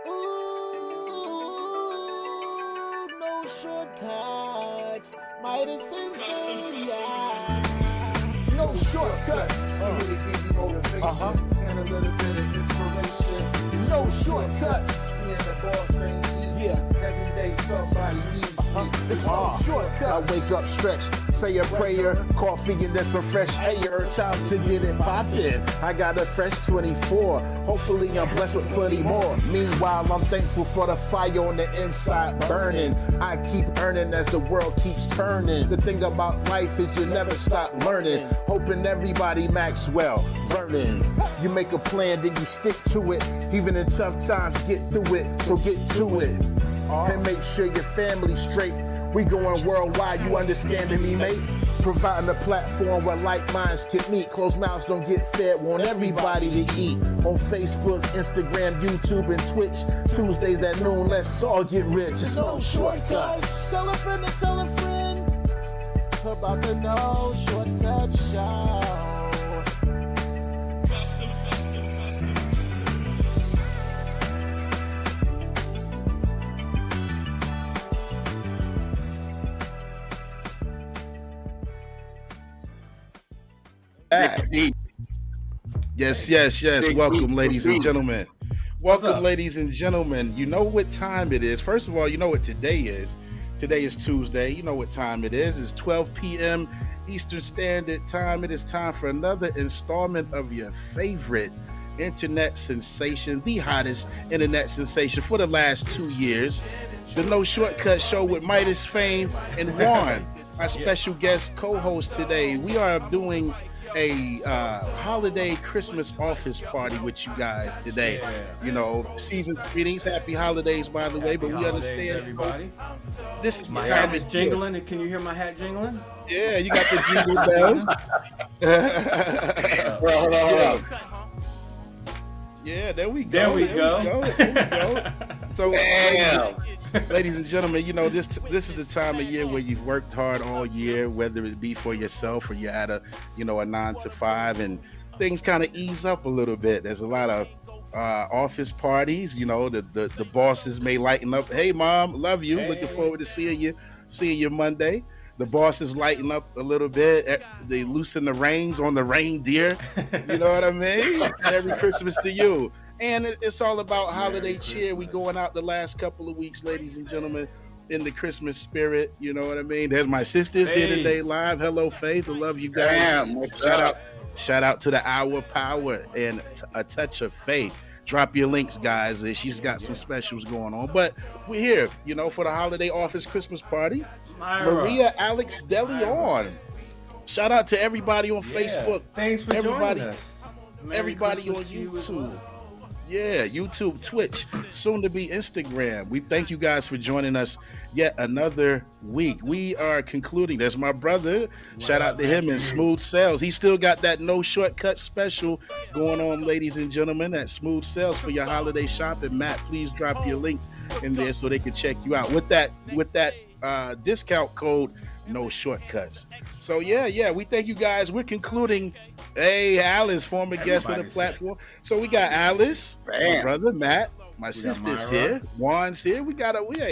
Ooh, no shortcuts. Midas Insane, yeah. No shortcuts. I'm here to give you motivation and a little bit of inspiration. No shortcuts. Me and the boss ain't easy. Every day somebody needs me. It's no shortcuts. I wake up, stretch, say a prayer, coffee and then some fresh air. Time to get it poppin'. I got a fresh 24. Hopefully I'm blessed with plenty more. Meanwhile, I'm thankful for the fire on the inside burning. I keep earning as the world keeps turning. The thing about life is you never stop learning. Hoping everybody Maxwell, Vernon. You make a plan, then you stick to it. Even in tough times, get through it. So get to it. And make sure your family's straight. We going worldwide, you understanding me, mate? Providing a platform where like minds can meet. Closed mouths don't get fed, want everybody to eat. On Facebook, Instagram, YouTube, and Twitch. Tuesdays at noon, let's all get rich. It's no shortcuts. Tell a friend to tell a friend about the No Shortcut Show. Yes. Welcome, ladies and gentlemen. Welcome, ladies and gentlemen. You know what time it is. First of all, you know what today is. Today is Tuesday. You know what time it is. It's 12 p.m. Eastern Standard Time. It is time for another installment of your favorite internet sensation, the hottest internet sensation for the last 2 years. The No Shortcut Show with Midas Fame and Juan, our special guest co-host today. We are doing a holiday Christmas office party with you guys today. You know, season greetings, happy holidays, by the way. But we understand, everybody. This is My the time hat is jingling, and can you hear my hat jingling? Yeah, you got the jingle bells. Hold on. Yeah, there we go. There we go. So, ladies and gentlemen, you know this is the time of year where you've worked hard all year, whether it be for yourself or you're at a 9 to 5, and things kind of ease up a little bit. There's a lot of office parties. You know, the bosses may lighten up. Hey, mom, love you. Hey. Looking forward to seeing you Monday. The bosses lighten up a little bit. They loosen the reins on the reindeer. You know what I mean? Merry Christmas to you. And it's all about holiday cheer. We going out the last couple of weeks, ladies and gentlemen, in the Christmas spirit. You know what I mean? There's my sisters here today live. Hello, Faith. I love you guys. Shout out to the Hour Power and A Touch of Faith. Drop your links, guys. She's got some specials going on. But we're here, for the holiday office Christmas party. Maria Alex DeLeon. Shout out to everybody on Facebook. Thanks for joining us. Everybody on YouTube. Yeah, YouTube, Twitch, soon to be Instagram. We thank you guys for joining us yet another week. We are concluding. There's my brother. Shout out to him in Smooth Sales. He still got that No Shortcut special going on, ladies and gentlemen, at Smooth Sales for your holiday shopping. Matt, please drop your link in there so they can check you out with that discount code No Shortcuts. So yeah, we thank you guys. We're concluding. Hey, Alice, former guest of the platform. So we got Alice, my brother Matt, my sister's here, Juan's here. We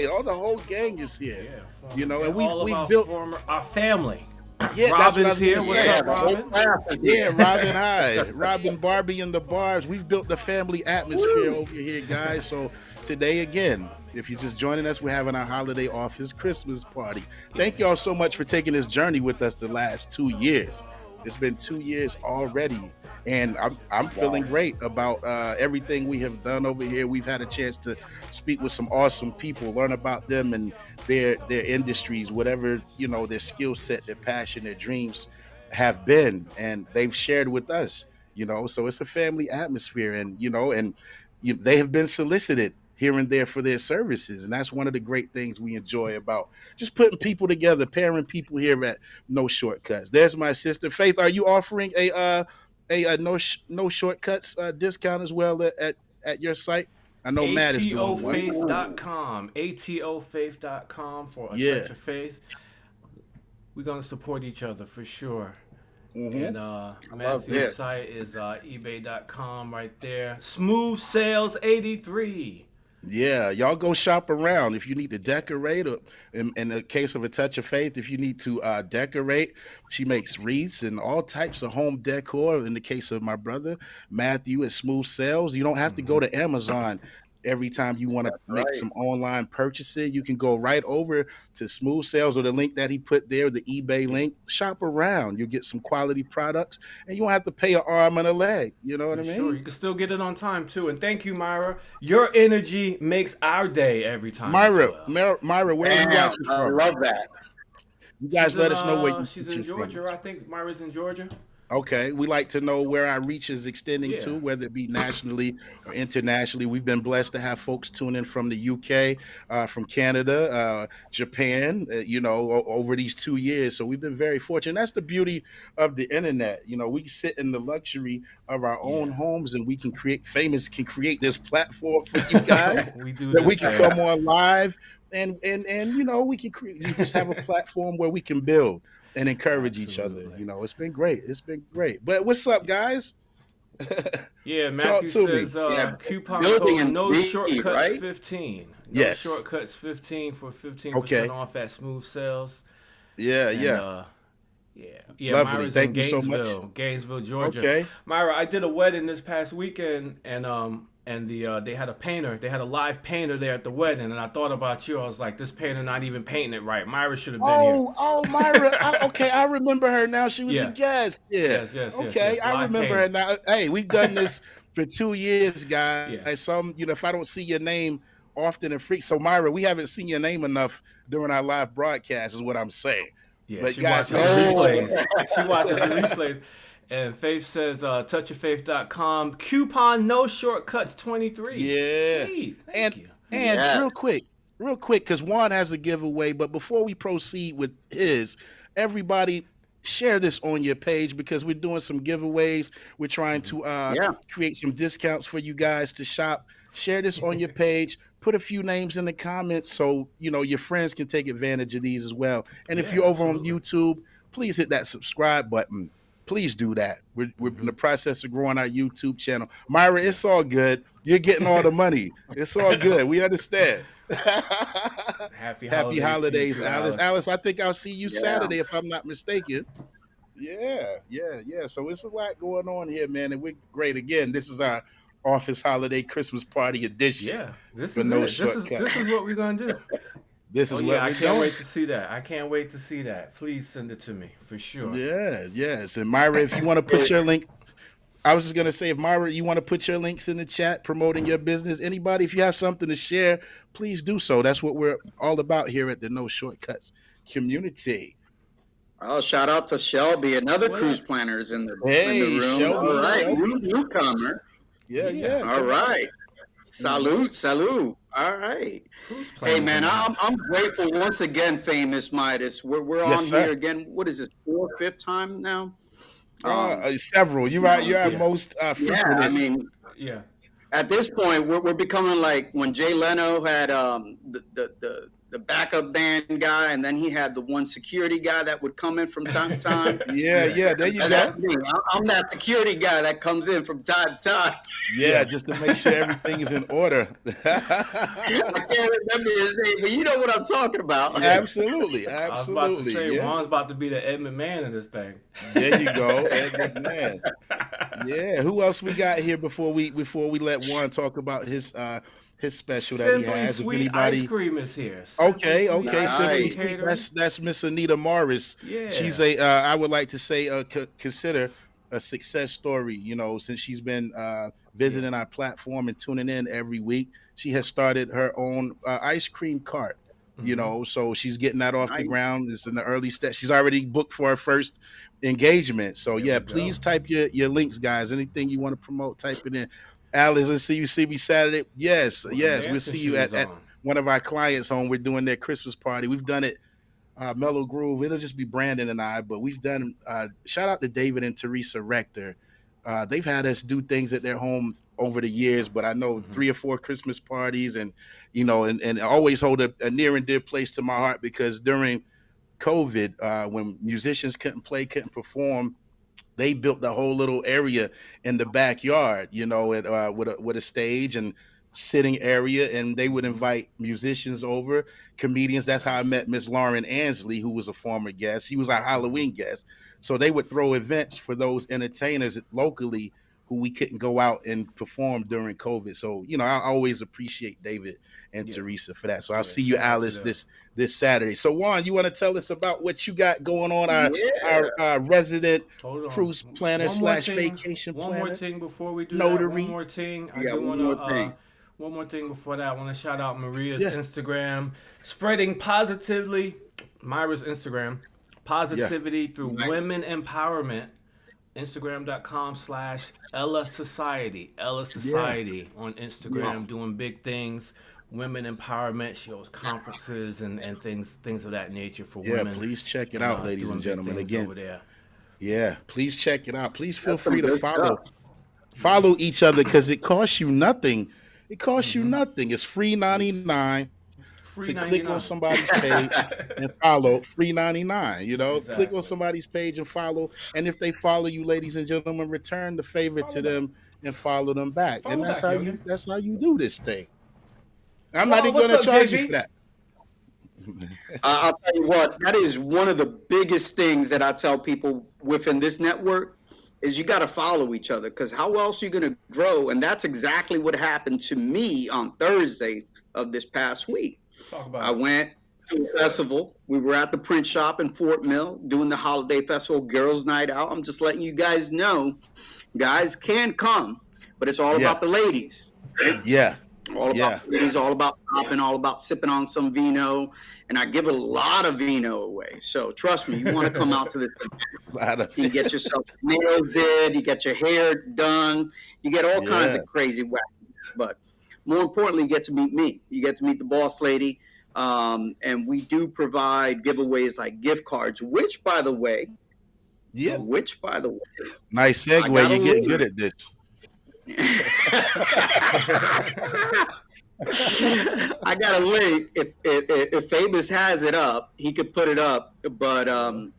all the whole gang is here. And we've built our family. Yeah, Robin's here. What's up, Robin? Yeah, Robin, hi. Robin, Barbie, and the Barbs. We've built the family atmosphere over here, guys. So today, again, if you're just joining us, we're having our holiday office Christmas party. Thank y'all so much for taking this journey with us the last 2 years. It's been 2 years already, and I'm feeling great about everything we have done over here. We've had a chance to speak with some awesome people, learn about them and their industries, whatever their skill set, their passion, their dreams have been, and they've shared with us. So it's a family atmosphere, and they have been solicited here and there for their services, and that's one of the great things we enjoy about just putting people together, pairing people here at No Shortcuts. There's my sister Faith. Are you offering a no shortcuts discount as well at your site? I know Matt is doing one. atofaith.com for a touch of faith. We're gonna support each other for sure. And Matthew's site is ebay.com right there. Smooth Sales 83. Yeah, y'all go shop around if you need to decorate, or in the case of a touch of faith, if you need to decorate, she makes wreaths and all types of home decor. In the case of my brother Matthew at Smooth Sales, you don't have to go Hmm. to Amazon every time you want to That's make right. some online purchasing. You can go right over to Smooth Sales or the link that he put there, the eBay Yeah, link. Shop around, you get some quality products, and you don't have to pay an arm and a leg. You know what for I sure. mean? You can still get it on time too. And thank you, Myra. Your energy makes our day every time as well. Myra, where are you Damn, watching I from? love that. You guys let us know where you She's in reaching from. Georgia. I think Myra's in Georgia. Okay, we like to know where our reach is extending Yeah. to, whether it be nationally or internationally. We've been blessed to have folks tune in from the UK, from Canada, Japan, over these 2 years. So we've been very fortunate. That's the beauty of the internet. We sit in the luxury of our own Yeah. homes, and we can create this platform for you guys We do that we this can thing. come on live, and we can just have a platform where we can build and encourage each other. Absolutely. It's been great. It's been great. But what's up, guys? Yeah, Talk Matthew to me. says Yeah, coupon building code in no 3D, shortcuts right? 15. No Yes. shortcuts 15 for 15% Okay. off at Smooth Sales. Yeah. And Yeah. yeah, Lovely. Myra's in Thank you so much. Gainesville, Georgia. Okay. Myra, I did a wedding this past weekend, and they had a painter. They had a live painter there at the wedding, and I thought about you. I was like, this painter not even painting it right. Myra should have been here. Oh, Myra. Okay, I remember her now. She was a Yeah. guest. Yeah. Yes, yes, yes, Okay, yes. I Live remember her painter. now. Hey, we've done this for 2 years, guys. Yeah. If I don't see your name often and freak, so Myra, we haven't seen your name enough during our live broadcast, is what I'm saying. Yeah, But she guys, watches the make sure you check. replays. She watches the replays. And Faith says, touchoffaith.com. Coupon no shortcuts 23. Yeah. Sweet. Thank And you. and Yeah. real quick, because Juan has a giveaway. But before we proceed with his, everybody share this on your page because we're doing some giveaways. We're trying Hmm. to Yeah. create some discounts for you guys to shop. Share this on your page. Put a few names in the comments so your friends can take advantage of these as well. And if Yeah, you're over on absolutely. YouTube, please hit that subscribe button. Please do that. We're in Hmm. the process of growing our YouTube channel. Myra, it's all good. You're getting all the money. It's all good. We understand. Happy Happy holidays to you holidays, too, Alice. Alice. Alice, I think I'll see you Yeah. Saturday if I'm not mistaken. Yeah. So it's a lot going on here, man, and we're great. Again, this is our office holiday Christmas party edition Yeah, this for is No it. This Shortcuts. is what we're gonna do. This Oh is yeah, what I we're can't doing. wait to see that. I can't wait to see that. Please send it to me for sure. Yeah, yes. And Myra, if you want to put your link, I was just gonna say, if Myra, you want to put your links in the chat promoting your business, anybody, if you have something to share, please do so. That's what we're all about here at the No Shortcuts community. Oh, shout out to Shelby. Another What cruise up? planner is in the Hey, room. What up, All Shelby, right, Shelby? Shelby. newcomer. Yeah, Yeah, yeah. All Come on. right. Hmm. Salute. All right. cruise Hey planners in man, the I'm house. I'm grateful once again, famous Midas. We're Yes, on sir. here again. What is this? Fourth, fifth time now? Um, Several. You're you right. know, You're our Yeah, most yeah. I frequented. mean, yeah, at this point, we're becoming like when Jay Leno had the backup band guy, and then he had the one security guy that would come in from time to time. Yeah, yeah. yeah. There you And that's go. me. I'm that security guy that comes in from time to time. Yeah, Yeah. just to make sure everything is in order. I can't remember his name, but you know what I'm talking about. Yeah. Absolutely, I was about to absolutely. say Yeah. Juan's about to be the Ed McMahon in this thing. There you go, Ed McMahon. Yeah. Who else we got here before we let Juan talk about his special that he Simply has? If Sweet Ice anybody. Cream is here. Simply Okay, Sweet okay. Ice Simply Cream Nice. Sweet. catering. That's Miss Anita Morris. She's Yeah. a I would like to say consider a success story. Since she's been Yeah. visiting our platform and tuning in every week, she has started her own ice cream cart. Hmm. So she's getting that off the Nice. ground. It's in the early steps. She's already booked for her first engagement. So There yeah, we go. please type your links, guys. Anything you want to promote, type it in. Alice, let's see you see me Saturday. Yes, With her yes, we'll dancing see you shoes at on. one of our clients' home. We're doing their Christmas party. We've done it, Mellow Groove. It'll just be Brandon and I, but we've done. Shout out to David and Teresa Rector. They've had us do things at their homes over the years, but I know Hmm. 3 or 4 Christmas parties, and always hold a near and dear place to my heart because during COVID, when musicians couldn't play, couldn't perform, they built the whole little area in the backyard, with a stage and sitting area, and they would invite musicians over, comedians. That's how I met Miss Lauren Ansley, who was a former guest. She was our Halloween guest. So they would throw events for those entertainers locally who we couldn't go out and perform during COVID. So, I always appreciate David and Teresa for that. So I'll see you, Alice, this Saturday. So Juan, you want to tell us about what you got going on, our resident cruise planner / vacation planner? One more thing before we do Notary. that. One more thing. I do want to one more thing before that. I want to shout out Maria's Instagram, spreading positively. Myra's Instagram, positivity through women empowerment. Instagram.com/Ella Society. Ella Society on Instagram, doing big things. Women empowerment. She hosts conferences and things of that nature for women. Yeah, please check it out, ladies and gentlemen. Again, over there. Yeah, please check it out. Please feel free to follow each other, because it costs you nothing. It costs you nothing. It's free 99 to click on somebody's page and follow. Free 99. Click on somebody's page and follow. And if they follow you, ladies and gentlemen, return the favor to them and follow them back. And that's how you do this thing. I'm not even going to charge you for that. I'll tell you what, that is one of the biggest things that I tell people within this network is you got to follow each other, because how else are you going to grow? And that's exactly what happened to me on Thursday of this past week. I went to a festival. We were at the print shop in Fort Mill doing the holiday festival, girls' night out. I'm just letting you guys know, guys can come, but it's all about the ladies. Right? Yeah. It is all about popping, all about sipping on some vino, and I give a lot of vino away. So trust me, you want to come out to this event. You get yourself nails did, you get your hair done, you get all kinds of crazy wackiness. But more importantly, you get to meet me. You get to meet the boss lady, and we do provide giveaways like gift cards. Which, by the way, nice you're segue. getting good at this. I got a link. If Famous has it up, he could put it up. But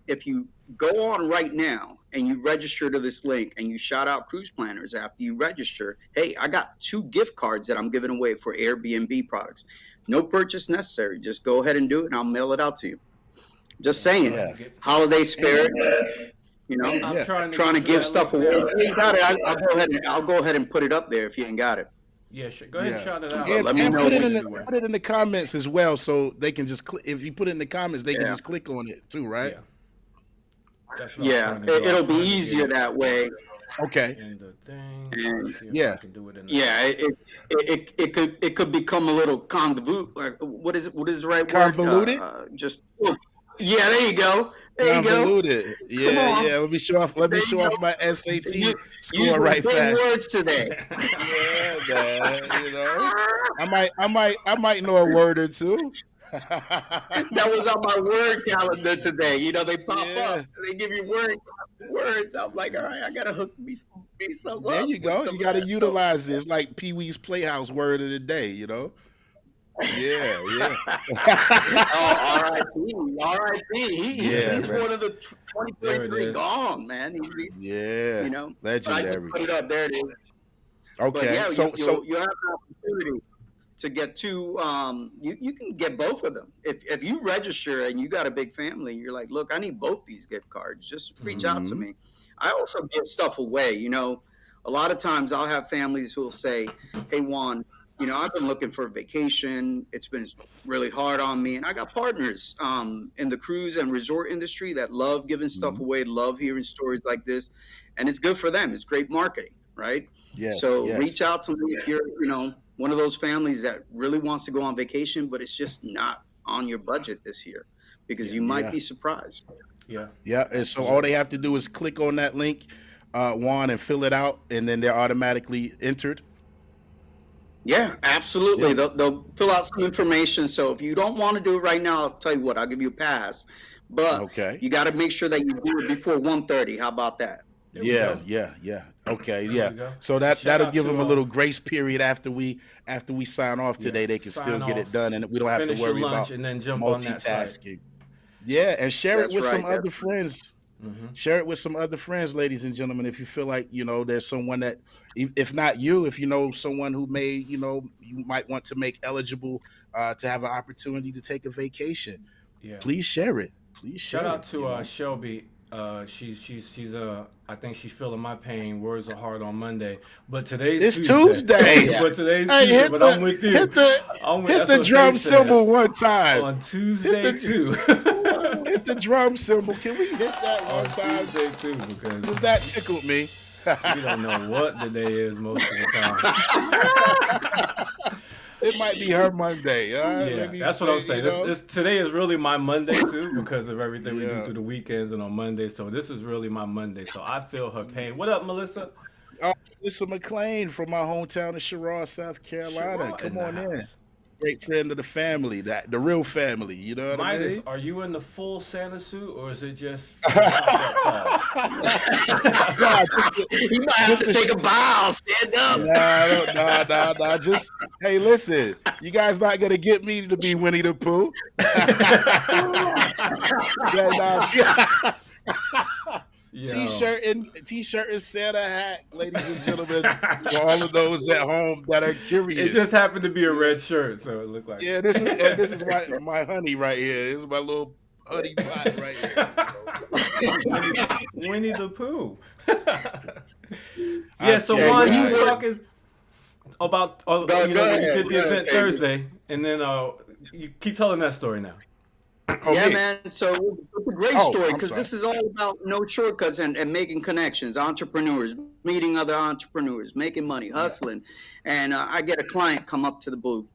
if you go on right now and you register to this link and you shout out Cruise Planners after you register, hey, I got 2 gift cards that I'm giving away for Airbnb products. No purchase necessary. Just go ahead and do it, and I'll mail it out to you. Just saying, holiday spirit. I'm trying to give stuff away. If you ain't got it, I'll go ahead and put it up there if you ain't got it. Yeah, sure. Go ahead and shout it out. And let me know. Put it in the comments as well, so they can just click. If you put it in the comments, they can just click on it too, right? Yeah, it'll be easier that way. Okay. And the thing. It could become a little convoluted. What is the right convoluted? Word? There you go. Convoluted. Yeah. Let me show off my SAT score right fast. Words today. Man. I might know a word or two. That was on my word calendar today. They pop up. They give you words. I'm like, all right, I gotta hook me some up. There you go. You gotta utilize this, like Pee Wee's Playhouse word of the day. Yeah. R.I.P. He's one of the 2023 gone, man. He's legendary. I put it up. There it is. Okay, so you have an opportunity to get 2. You can get both of them if you register and you got a big family. You're like, look, I need both these gift cards. Just reach out to me. I also give stuff away. A lot of times I'll have families who will say, hey, Juan, I've been looking for a vacation. It's been really hard on me. And I got partners in the cruise and resort industry that love giving stuff away, love hearing stories like this. And it's good for them. It's great marketing, right? Reach out to me if you're, one of those families that really wants to go on vacation, but it's just not on your budget this year, because you might be surprised. Yeah. And so all they have to do is click on that link, Juan, and fill it out, and then they're automatically entered. Yeah, absolutely. They'll fill out some information. So if you don't want to do it right now, I'll tell you what, I'll give you a pass. But you got to make sure that you do it before 1:30. How about that? Yeah. Okay, So that'll give them a little grace period after we sign off today. They can still get it done, and we don't have to worry about and then jump multitasking. Yeah, and share it with some other friends. Share it with some other friends, ladies and gentlemen. If you feel like there's someone that, if not you, if you know someone who may, you might want to make eligible to have an opportunity to take a vacation, Yeah. please share it. Please Shout share out it. to Shelby. She's I think she's feeling my pain. Words are hard on Monday, but today's It's Tuesday. Tuesday. But today's Hey, Tuesday. But I'm with you. hit That's the what they drum said cymbal one time. on Hit Tuesday the too. hit the drum cymbal. Can we hit that one On time? Tuesday too, because Because that tickled me. we don't know what the day is most of the time. It might be her Monday. Yeah, that's what I'm saying. Today is really my Monday too because of everything we do through the weekends and on Monday. So this is really my Monday. So I feel her pain. What up, Melissa? Melissa McLean from my hometown of Sherrod, South Carolina. Sherrod Come in the on in. house. Great friend of the family, the real family. You know what I Midas, mean? are you in the full Santa suit or is it just Nah, You might have to take a bow, stand up. nah. Just hey, listen. You guys not gonna get me to be Winnie the Pooh. T-shirt and Santa hat, ladies and gentlemen, for all of those at home that are curious. It just happened to be a red shirt, so it looked like. Yeah, this is my honey right here. This is my little honey pot right here. Winnie the Pooh. Yeah, so Juan, you were talking about when you did the event Thursday, and then you keep telling that story now. Yeah, man. So it's a great story because this is all about no shortcuts and making connections, entrepreneurs, meeting other entrepreneurs, making money, hustling. And I get a client come up to the booth,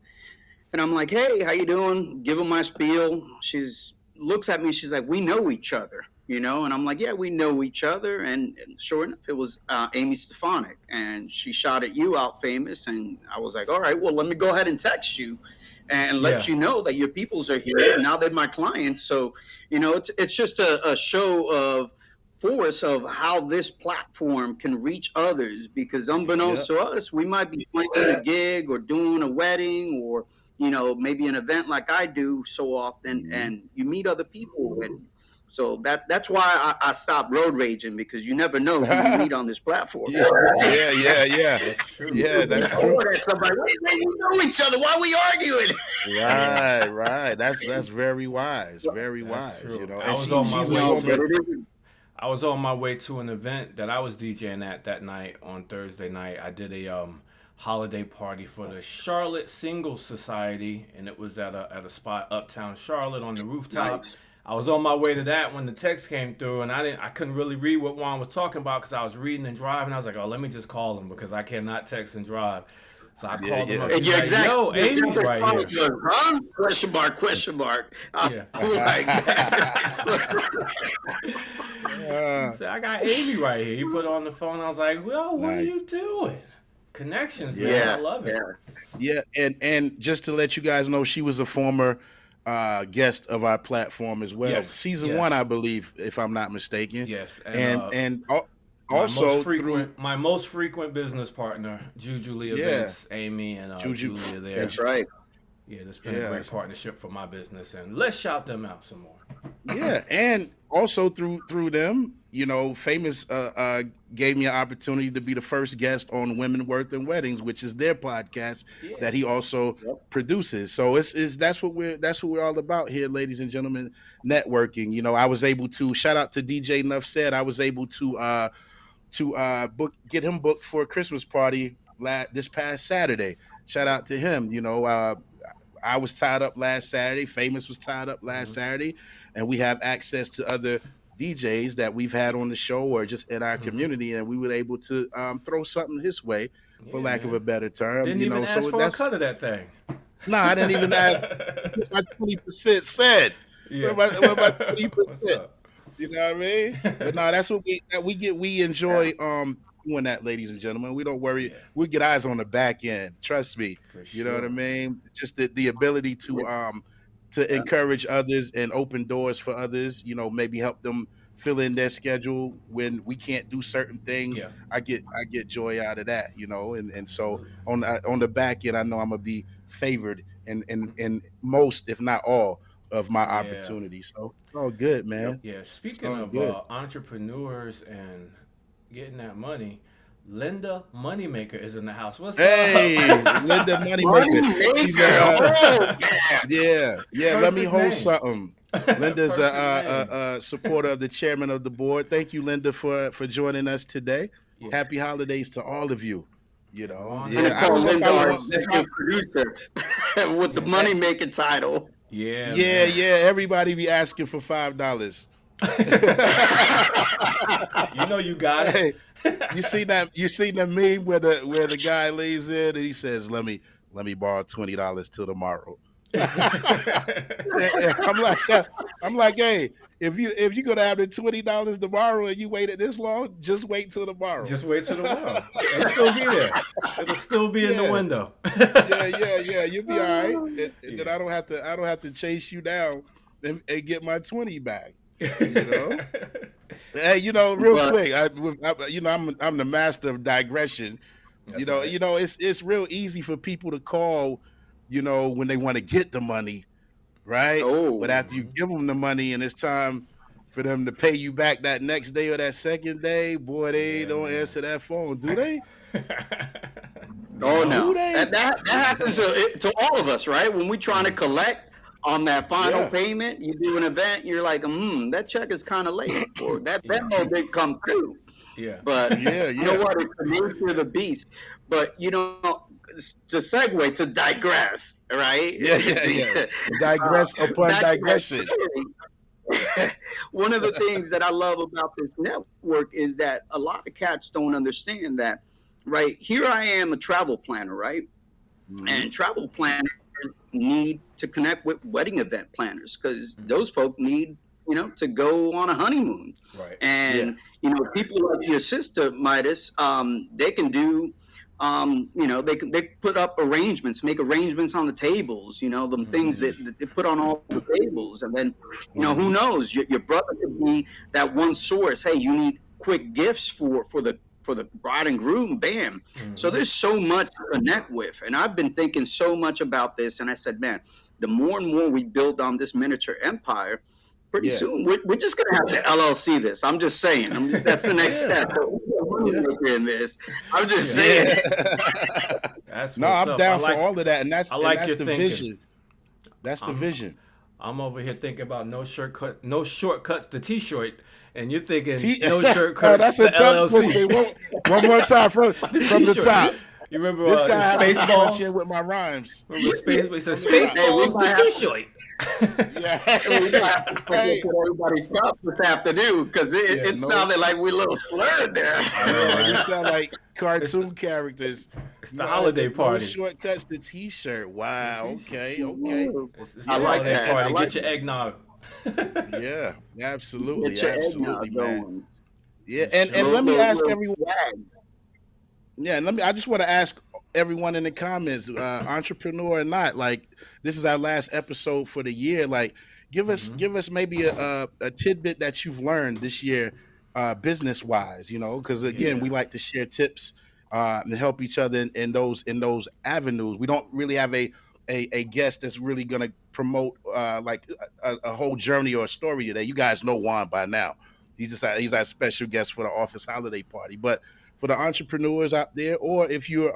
and I'm like, "Hey, how you doing?" Give her my spiel. She's looks at me. She's like, "We know each other, you know?" And I'm like, "Yeah, we know each other." And sure enough, it was Amy Stefanik, and she shouted you out famous. And I was like, "All right, well, let me go ahead and text you and let you know that your peoples are here. Now they're my clients." So, it's just a show of force of how this platform can reach others, because unbeknownst to us, we might be playing a gig or doing a wedding or, maybe an event like I do so often, and you meet other people. And so that's why I stopped road raging, because you never know who you meet on this platform. Yeah. That's true. Yeah, that's true. Somebody, we know each other. Why are we arguing? Right. That's very wise. Very wise. True. I was on my way to an event that I was DJing at that night on Thursday night. I did a holiday party for the Charlotte Singles Society, and it was at a spot uptown Charlotte on the rooftop. Nice. I was on my way to that when the text came through, and I couldn't really read what Juan was talking about because I was reading and driving. I was like, "Oh, let me just call him because I cannot text and drive." So I called him up. He's like, "Yo, Amy's right here." Huh? Question mark. Yeah. He said, "I got Amy right here." He put it on the phone. I was like, "Well, what are you doing?" Connections, man. I love it. Yeah, and just to let you guys know, she was a former guest of our platform as well. Season 1, I believe, if I'm not mistaken. Yes, and also my most frequent business partner, Julie Events, Amy and Julia there. That's right. Yeah, that's been a great partnership for my business, and let's shout them out some more. Yeah, and also through them, Famous gave me an opportunity to be the first guest on Women Worth and Weddings, which is their podcast that he also produces. So that's what we're all about here, ladies and gentlemen, networking. I was able to shout out to DJ Nuff Said. I was able to get him booked for a Christmas party this past Saturday. Shout out to him. I was tied up last Saturday. Famous was tied up last Saturday, and we have access to other DJs that we've had on the show or just in our community, and we were able to throw something his way, for lack of a better term. Didn't even ask for a cut of that thing. No, I didn't even ask. My 20% said. Yeah. What my 20%? You know what I mean? But no, that's what we enjoy doing that, ladies and gentlemen. We don't worry. We'll get eyes on the back end. Trust me. You know what I mean? Just the ability to encourage others and open doors for others, maybe help them fill in their schedule when we can't do certain things. I get joy out of that, and so on the back end, I know I'm gonna be favored in most, if not all, of my Yeah. opportunity. So it's all good, Yep. man. Yeah. It's Speaking all of good. entrepreneurs and getting that money, Linda Moneymaker is in the house. What's Hey, up? Linda Money Moneymaker. She's maker. a Oh man. yeah. Let me Perfect hold name. something. Linda's Perfect name. a supporter of the chairman of the board. Thank you, Linda, for joining us today. Yeah. Happy holidays to all of you. You Yeah. We're know, on I'm here. gonna yeah. I call don't know if I Linda would our want if I executive producer with the Yeah. money making title. Yeah, man. yeah. Everybody be asking for $5. You know you got it. Hey, you seen that meme where the guy lays in and he says, let me borrow $20 till tomorrow. Yeah, I'm like, hey, if you're gonna have the $20 tomorrow and you waited this long, just wait till tomorrow. Just wait till tomorrow. It'll still be there. It'll still be in the Yeah, window. yeah. You'll be all right. And then Yeah. I don't have to chase you down and get my 20 back. You know? Hey, real But quick, I'm the master of digression. That's all right. It's real easy for people to call, when they want to get the money, right? But oh, after you give them the money and it's time for them to pay you back that next day or that second day, boy, they Yeah, don't man. answer that phone, do they? They oh don't. Do no, they? that happens to all of us, right? When we're trying to collect on that final Yeah. payment, you do an event, you're like, that check is kind of late, or that Yeah. Venmo didn't come through. Yeah. But Yeah, you know yeah. what? It's the nature of the beast. But to segue, to digress, right? Yeah. Digress upon Back to that digression. story. One of the things that I love about this network is that a lot of cats don't understand that, right? Here I am, a travel planner, right? Hmm. And travel planners need to connect with wedding event planners because Mhm. those folk need, to go on a honeymoon. Right. Yeah. And, people like your sister, Midas, they can do, they put up arrangements, make arrangements on the tables, them things Hmm. that they put on all the tables. And then, who Hmm. knows, your brother could be that one source. Hey, you need quick gifts for the bride and groom, bam. So Hmm. there's so much to connect with. And I've been thinking so much about this. And I said, man, the more and more we build on this miniature empire, pretty Yeah. soon we're just going to have to LLC this. I'm just saying. That's the next Yeah. step. So Yeah. in this. I'm just Yeah. saying. Yeah. That's No, what's I'm up. down for all of that, and I like that's your the thinking. vision. That's the I'm vision. I'm over here thinking about no shortcuts to T-shirt, and you're thinking T- no oh, shortcuts that's a to tongue LLC. twister. One more time The from the T-shirt. top. You remember This guy has to be Spaceballs? punching with my rhymes Remember Space? It said from the top. Hey, we Spaceballs. might The have to. T-shirt. Yeah. We might have to check Hey, into everybody's stuff this afternoon because it, Yeah. it no. sounded like we a little slurred there. I know, Yeah, we right? sound like It's the cartoon characters. it's the holiday No party. shortcuts to T-shirt. The Wow. T-shirt. Okay. It's I the Yeah, like holiday that. I party. like Get your that. eggnog. yeah. Get Absolutely, your eggnog man. going. Yeah, For and sure. let me ask Little everyone. swag. Yeah, and I just want to ask everyone in the comments, entrepreneur or not, like this is our last episode for the year. Like, Hmm. give us maybe a tidbit that you've learned this year, business wise. Because again, Yeah. we like to share tips and help each other in those avenues. We don't really have a guest that's really going to promote like a whole journey or a story today. You guys know Juan by now. He's our special guest for the office holiday party, but for the entrepreneurs out there, or if you're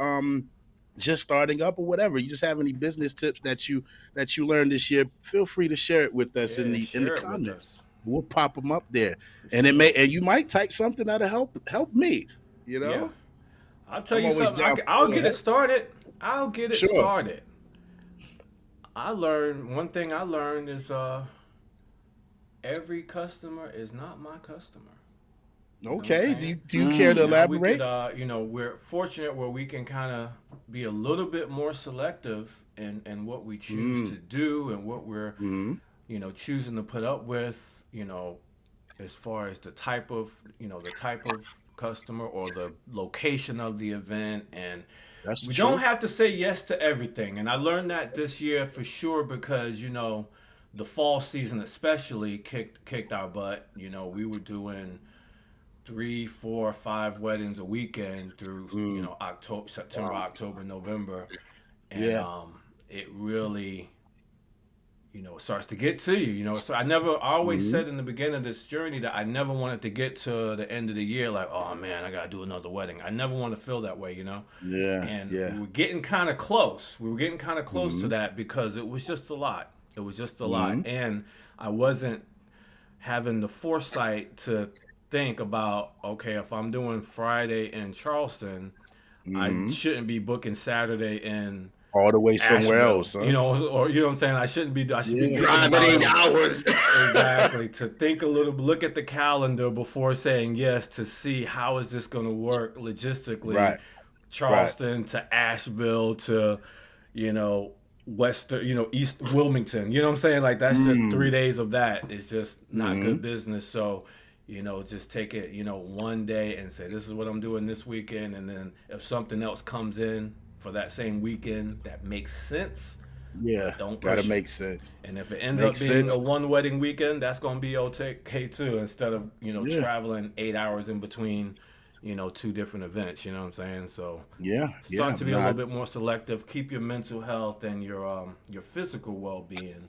just starting up or whatever, you just have any business tips that you learned this year, feel free to share it with us in Yeah. the Share it with comments. us We'll pop them up there, for and sure. you might type something that'll help me. You Yeah. know, I'll tell I'm you always something. down I'll for get the it help. started. I'll get it Sure. started. I learned one thing. I learned is every customer is not my customer. You know what I'm Okay. Do saying? you do you care to Now we could, elaborate? we're fortunate where we can kind of be a little bit more selective in what we choose to Mm, do and what we're, mm, choosing to put up with, as far as the type of customer or the location of the event. And that's we don't true. have to say yes to everything. And I learned that this year for sure because, the fall season especially kicked our butt. We were doing 3, 4, 5 weddings a weekend through Mm, October, September, Wow. October, November, and yeah. it really it starts to get to you. So I always said in the beginning of this journey that I never wanted to get to the end of the year like, oh man, I gotta do another wedding. I never want to feel that way. Yeah. And Yeah. we were getting kind of close. We were getting kind of close to that because it was just a lot. It was just a lot, and I wasn't having the foresight to think about, okay, if I'm doing Friday in Charleston, I shouldn't be booking Saturday in All the way somewhere Asheville, else, huh? Or what I'm saying. I should be thinking Driving about 8 hours. exactly, to think a little, look at the calendar before saying yes, to see how is this going to work logistically. Right. Charleston to Asheville to, Western, East Wilmington. You know what I'm saying? Like that's just 3 days of that. It's just not good business. So, just take it, one day and say, this is what I'm doing this weekend. And then if something else comes in for that same weekend that makes sense, Yeah. don't Gotta push it. make sense. And if it ends Makes up being sense. a one wedding weekend, that's going to be okay too, instead of, Yeah. traveling 8 hours in between, two different events. You know what I'm saying? So Yeah. start Yeah. to be a little bit more selective. Keep your mental health and your physical well-being,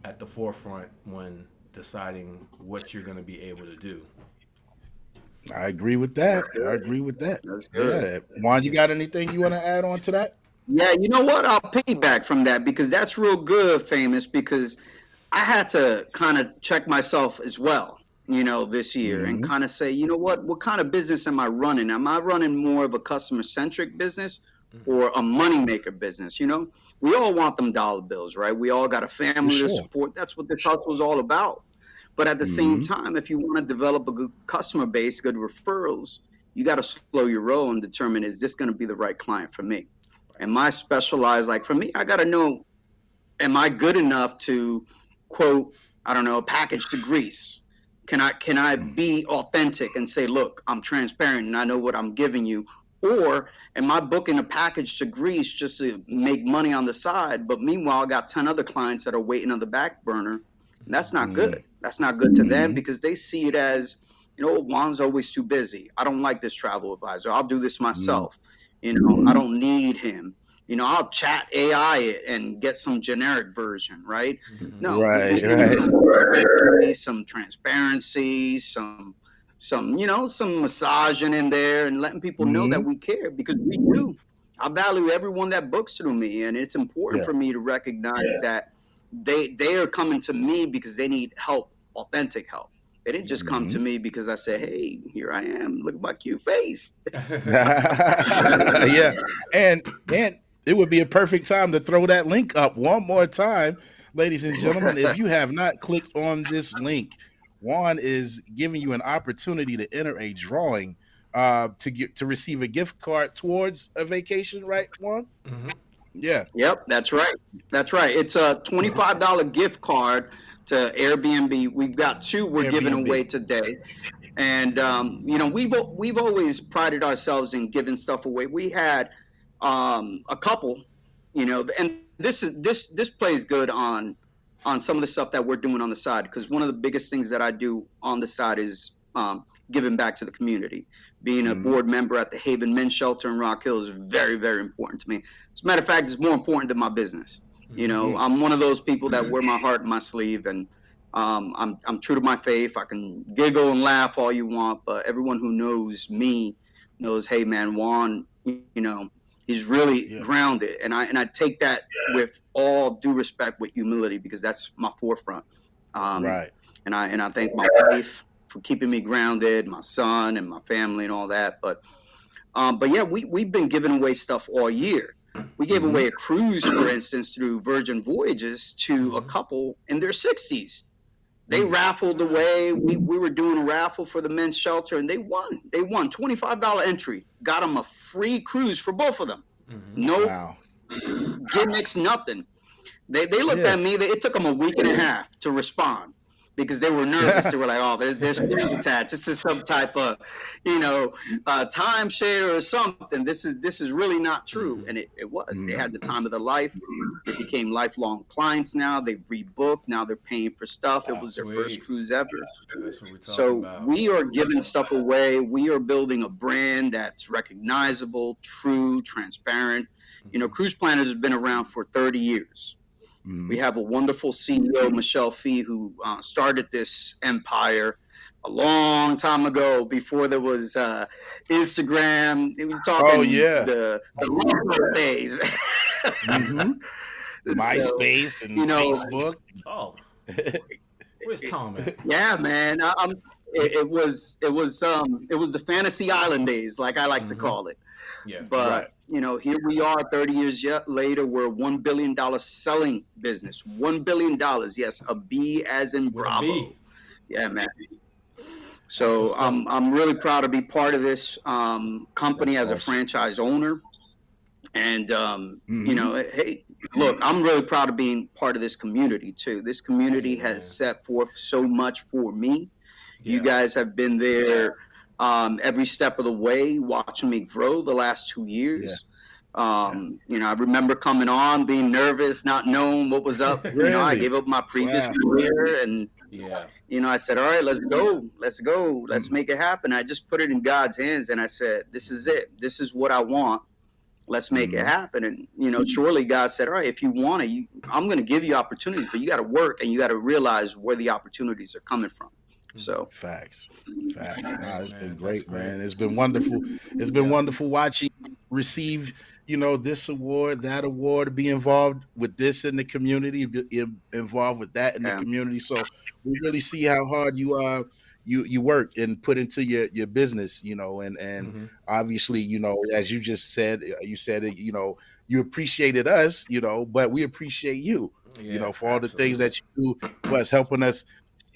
at the forefront when deciding what you're going to be able to do. I agree with that. That's good. Yeah. Juan, you got anything you want to add on to that? Yeah, you know what? I'll piggyback from that because that's real good, Famous, because I had to kind of check myself as well, this year and kind of say, you know what kind of business am I running? Am I running more of a customer centric business or a moneymaker business? We all want them dollar bills, right? We all got a family to sure. support. That's what this hustle is all about. But at the same time, if you want to develop a good customer base, good referrals, you got to slow your roll and determine, is this going to be the right client for me? And my specialized, like for me, I got to know, am I good enough to quote, I don't know, a package to grease? Can I be authentic and say, look, I'm transparent and I know what I'm giving you? Or am I booking a package to grease just to make money on the side? But meanwhile, I got 10 other clients that are waiting on the back burner. And that's not good. That's not good to them because they see it as, Juan's always too busy. I don't like this travel advisor. I'll do this myself. I don't need him. I'll chat AI it and get some generic version, right? No, we need some transparency, some massaging in there and letting people know that we care because we do. I value everyone that books through me, and it's important for me to recognize that they are coming to me because they need help, authentic help. They didn't just come to me because I said, hey, here I am. Look at my cute face. Yeah. And it would be a perfect time to throw that link up one more time. Ladies and gentlemen, if you have not clicked on this link, Juan is giving you an opportunity to enter a drawing to receive a gift card towards a vacation, right, Juan? Yeah. Yep, that's right. That's right. It's a $25 gift card to Airbnb. We've got 2 we're giving away today. And we've always prided ourselves in giving stuff away. We had a couple, and this plays good on some of the stuff that we're doing on the side, because one of the biggest things that I do on the side is giving back to the community. Being a board member at the Haven Men's Shelter in Rock Hill is very, very important to me. As a matter of fact, it's more important than my business. I'm one of those people that wear my heart in my sleeve, and I'm true to my faith. I can giggle and laugh all you want, but everyone who knows me knows, hey man, Juan, he's really grounded, and I take that with all due respect, with humility, because that's my forefront. Right. And I thank my wife for keeping me grounded, my son and my family and all that. But yeah, we've been giving away stuff all year. We gave away a cruise, for instance, through Virgin Voyages to a couple in their 60s. They raffled away. We were doing a raffle for the men's shelter, and they won. They won $25 entry. Got them a free cruise for both of them. No gimmicks, nothing. They looked at me. It took them a week and a half to respond because they were nervous. They were like, "Oh, there's strings attached. This is some type of, timeshare or something. This is really not true." And it was. They had the time of their life. They became lifelong clients now. They've rebooked. Now they're paying for stuff. It was their first cruise ever. So we are giving stuff away. We are building a brand that's recognizable, true, transparent. Cruise Planners has been around for 30 years. We have a wonderful CEO, Michelle Fee, who started this empire a long time ago before there was Instagram. We're Oh talking yeah. the local days. Mm-hmm. So, MySpace and you know, Facebook. Oh, where's Tom at? yeah, man. It was the fantasy island days, like I like to call it. Yeah. Right. But here we are, 30 years later. We're a $1 billion selling business. $1 billion. Yes, a B as in With a Bravo. B. Yeah, man. That's So what's up. I'm really proud to be part of this company That's as a awesome. franchise owner. And Mm-hmm. hey, look, I'm really proud of being part of this community too. This community Hey, has man. set forth so much for me. You Yeah. guys have been there every step of the way, watching me grow the last 2 years. I remember coming on, being nervous, not knowing what was up. I Really? gave up my previous Wow. career, and Yeah. I said, all right, let's go, let's Mm. make it happen. I just put it in God's hands, and I said, this is it. This is what I want. Let's make it Mhm. happen. And surely God said, all right, if you want it, I'm going to give you opportunities, but you got to work and you got to realize where the opportunities are coming from. So Facts. Nah, it's been Man, that's great, great. man. It's been wonderful. It's been wonderful watching you receive, this award, that award, be involved with this in the community, involved with that in the yeah, community. So we really see how hard you work and put into your business, and Mm-hmm. obviously, as you just said, you said it, you appreciated us, but we appreciate you, Yeah, for all the things absolutely. that you do for us, helping us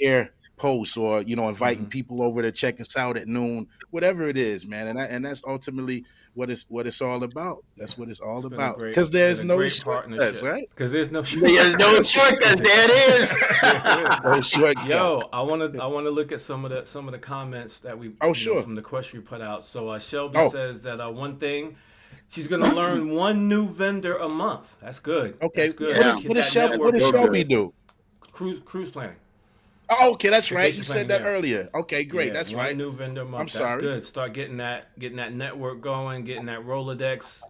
share posts or inviting Mm-hmm. people over to check us out at noon, whatever it is, man. And that's ultimately what it's all about. That's what it's all about, because It's been there's a no great shortcuts, partnership right? because there's no there's no shortcuts. There it is. there is. No shortcuts. Yo, I wanna look at some of the comments that we Oh sure. from the question we put out. So Shelby Oh, says that one thing she's gonna learn one new vendor a month. That's good. okay. That's good. what Yeah, does Get what does that shelby what network does real going. shelby good. do? Cruise planning. Oh, okay, that's right, you Vacation said planning. that Yeah. earlier. Okay, great, Yeah, that's one right. new vendor a I'm month. That's sorry. good. Start getting that network going, getting that Rolodex.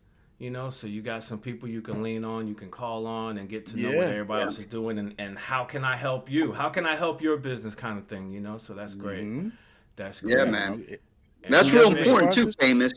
So you got some people you can lean on, you can call on, and get to know what Yeah. everybody else is doing, and how can I help you? How can I help your business, kind of thing. So that's great. Hmm. That's Yeah, great. Yeah. man. And That's We got real any Faith. important too, sponsors? famous.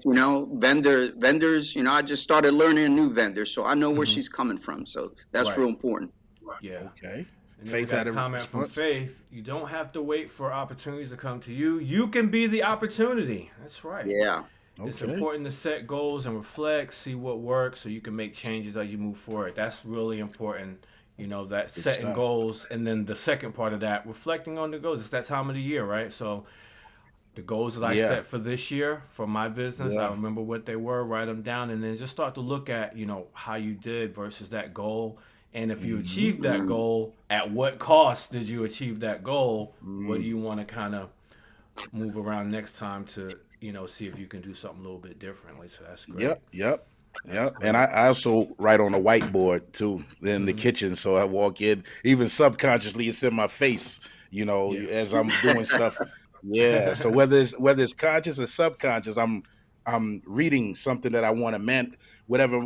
Vendors. I just started learning a new vendor, so I know where Hmm. she's coming from. So that's Right. real important. Yeah. Okay. And then we Faith got a had a comment from response. Faith. You don't have to wait for opportunities to come to you. You can be the opportunity. That's right. Yeah, It's Okay. important to set goals and reflect, see what works, so you can make changes as you move forward. That's really important. That Good setting stuff. goals, and then the second part of that, reflecting on the goals. It's that time of the year, right? So the goals that I Yeah. set for this year for my business, I Yeah. remember what they were, write them down, and then just start to look at, how you did versus that goal. And if you Hmm. achieved that goal, at what cost did you achieve that goal? What do Mm. you want to kind of move around next time to, see if you can do something a little bit differently? So that's great. Yep. That's And I, great. I also write on a whiteboard too in the Hmm. kitchen. So I walk in, even subconsciously, it's in my face, Yeah. as I'm doing stuff. Yeah. So whether it's conscious or subconscious, I'm reading something that I want to whatever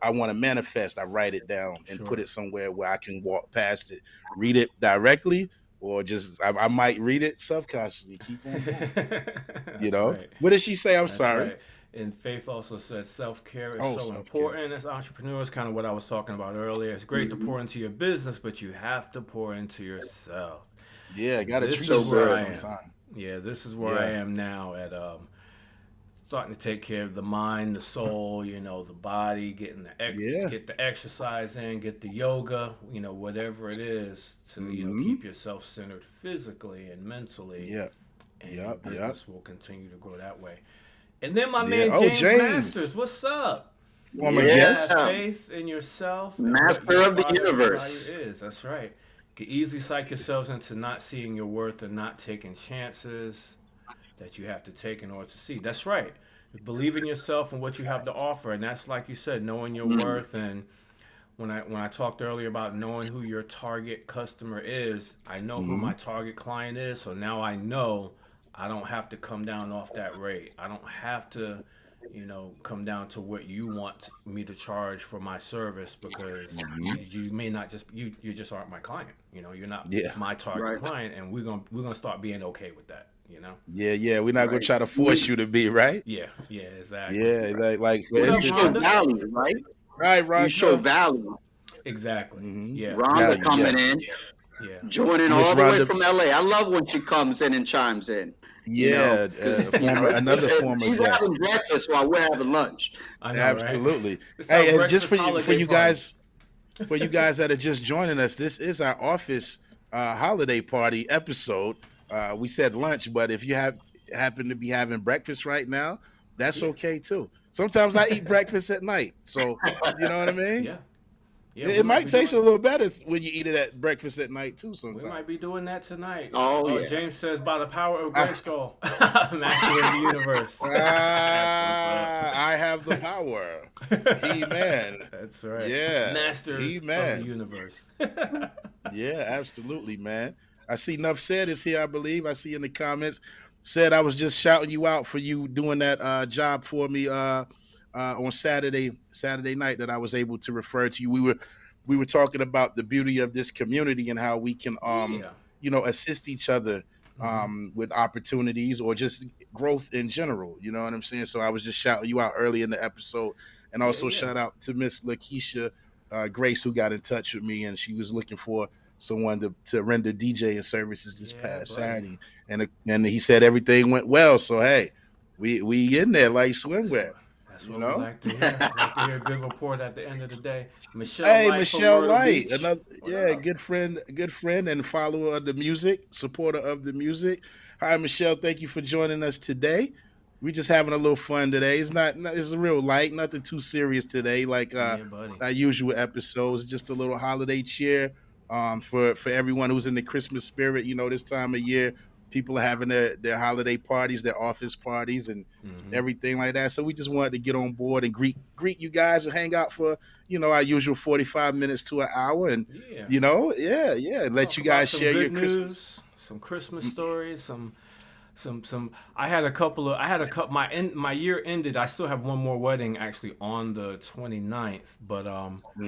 I want to manifest. I write it down and put Sure. it somewhere where I can walk past it, read it directly, or just I might read it subconsciously. Keep on going. That's right. What did she say? I'm That's sorry. right. And Faith also said self care is Oh, so self care. important as entrepreneurs, kind of what I was talking about earlier. It's great to pour into your business, but you have to pour into yourself. Yeah, And gotta this treat so is where yourself good. I am. sometime. Yeah, this is where I Yeah. am now at starting to take care of the mind, the soul, the body, Yeah. get the exercise in, get the yoga, whatever it is to, Hmm. keep yourself centered physically and mentally, Yeah. and your Yep. business will continue to grow that way. And then my Yeah. man Oh, James James, Masters, what's up? former Learn to have guest. Yeah, faith in yourself and what master your of the product or value universe. is. That's right. You can easily psych yourselves into not seeing your worth and not taking chances that you have to take in order to see. That's right. Believe in yourself and what you have to offer, and that's like you said, knowing your Mm, worth. And when I talked earlier about knowing who your target customer is, I know who Hmm. my target client is, so now I know I don't have to come down off that rate. I don't have to, come down to what you want me to charge for my service, because you may not just you just aren't my client. You're not Yeah. my target Right. client, and we're gonna start being okay with that. Yeah. We're not gonna Right. try to force you to be, right? Yeah, yeah, exactly. Yeah, like for What You up, instance, show Rhonda? value, right? right, You show Rhonda. value. Exactly. Yeah, Rhonda Value, yeah. coming in, yeah. joining Miss all the way Rhonda, from LA. I love when she comes in and chimes in, yeah, because another former she's guest. having breakfast while we're having lunch. I know, right? Absolutely. It's our Hey, and just breakfast for holiday you party. guys, that are just joining us, this is our office holiday party episode. We said lunch, but if you happen to be having breakfast right now, that's Yeah, okay too. Sometimes I eat breakfast at night, so you know what I mean. yeah, yeah. It might taste a little better when you eat it at breakfast at night too. We Sometimes. might be doing that tonight. Oh Oh, yeah. James says by the power of I, Grayskull, master of the universe. That's I have the power. He what's up. man. That's right. Yeah. He Masters of the man. universe. Yeah, absolutely, man. I see Nuff said is here, I believe. I see in the comments. Said I was just shouting you out for you doing that job for me on Saturday night that I was able to refer to you. We were talking about the beauty of this community and how we can Yeah. assist each other with opportunities or just growth in general. You know what I'm saying? So I was just shouting you out early in the episode, and Yeah, also yeah. shout out to Miss Lakeisha Grace, who got in touch with me, and she was looking for someone to render DJing services this Yeah, past buddy. Saturday, and he said everything went well. So hey, we in there like That's swimwear, what, that's you what we know. like to hear. Like to hear a good report at the end of the day. Michelle Hey, Light from Michelle Myrtle Light, Beach. another What up? good friend and follower of the music, supporter of the music. Hi, Michelle. Thank you for joining us today. We're just having a little fun today. It's real light, nothing too serious today, like Yeah, buddy. our usual episodes. Just a little holiday cheer for everyone who's in the Christmas spirit. This time of year, people are having their holiday parties, their office parties, and Hmm. everything like that. So we just wanted to get on board and greet you guys and hang out for our usual 45 minutes to an hour, and Yeah. and let Talk you about guys some share your good Christmas. news, some Christmas stories, some. I had a couple of. I had a couple. My year ended. I still have one more wedding actually on the 29th, but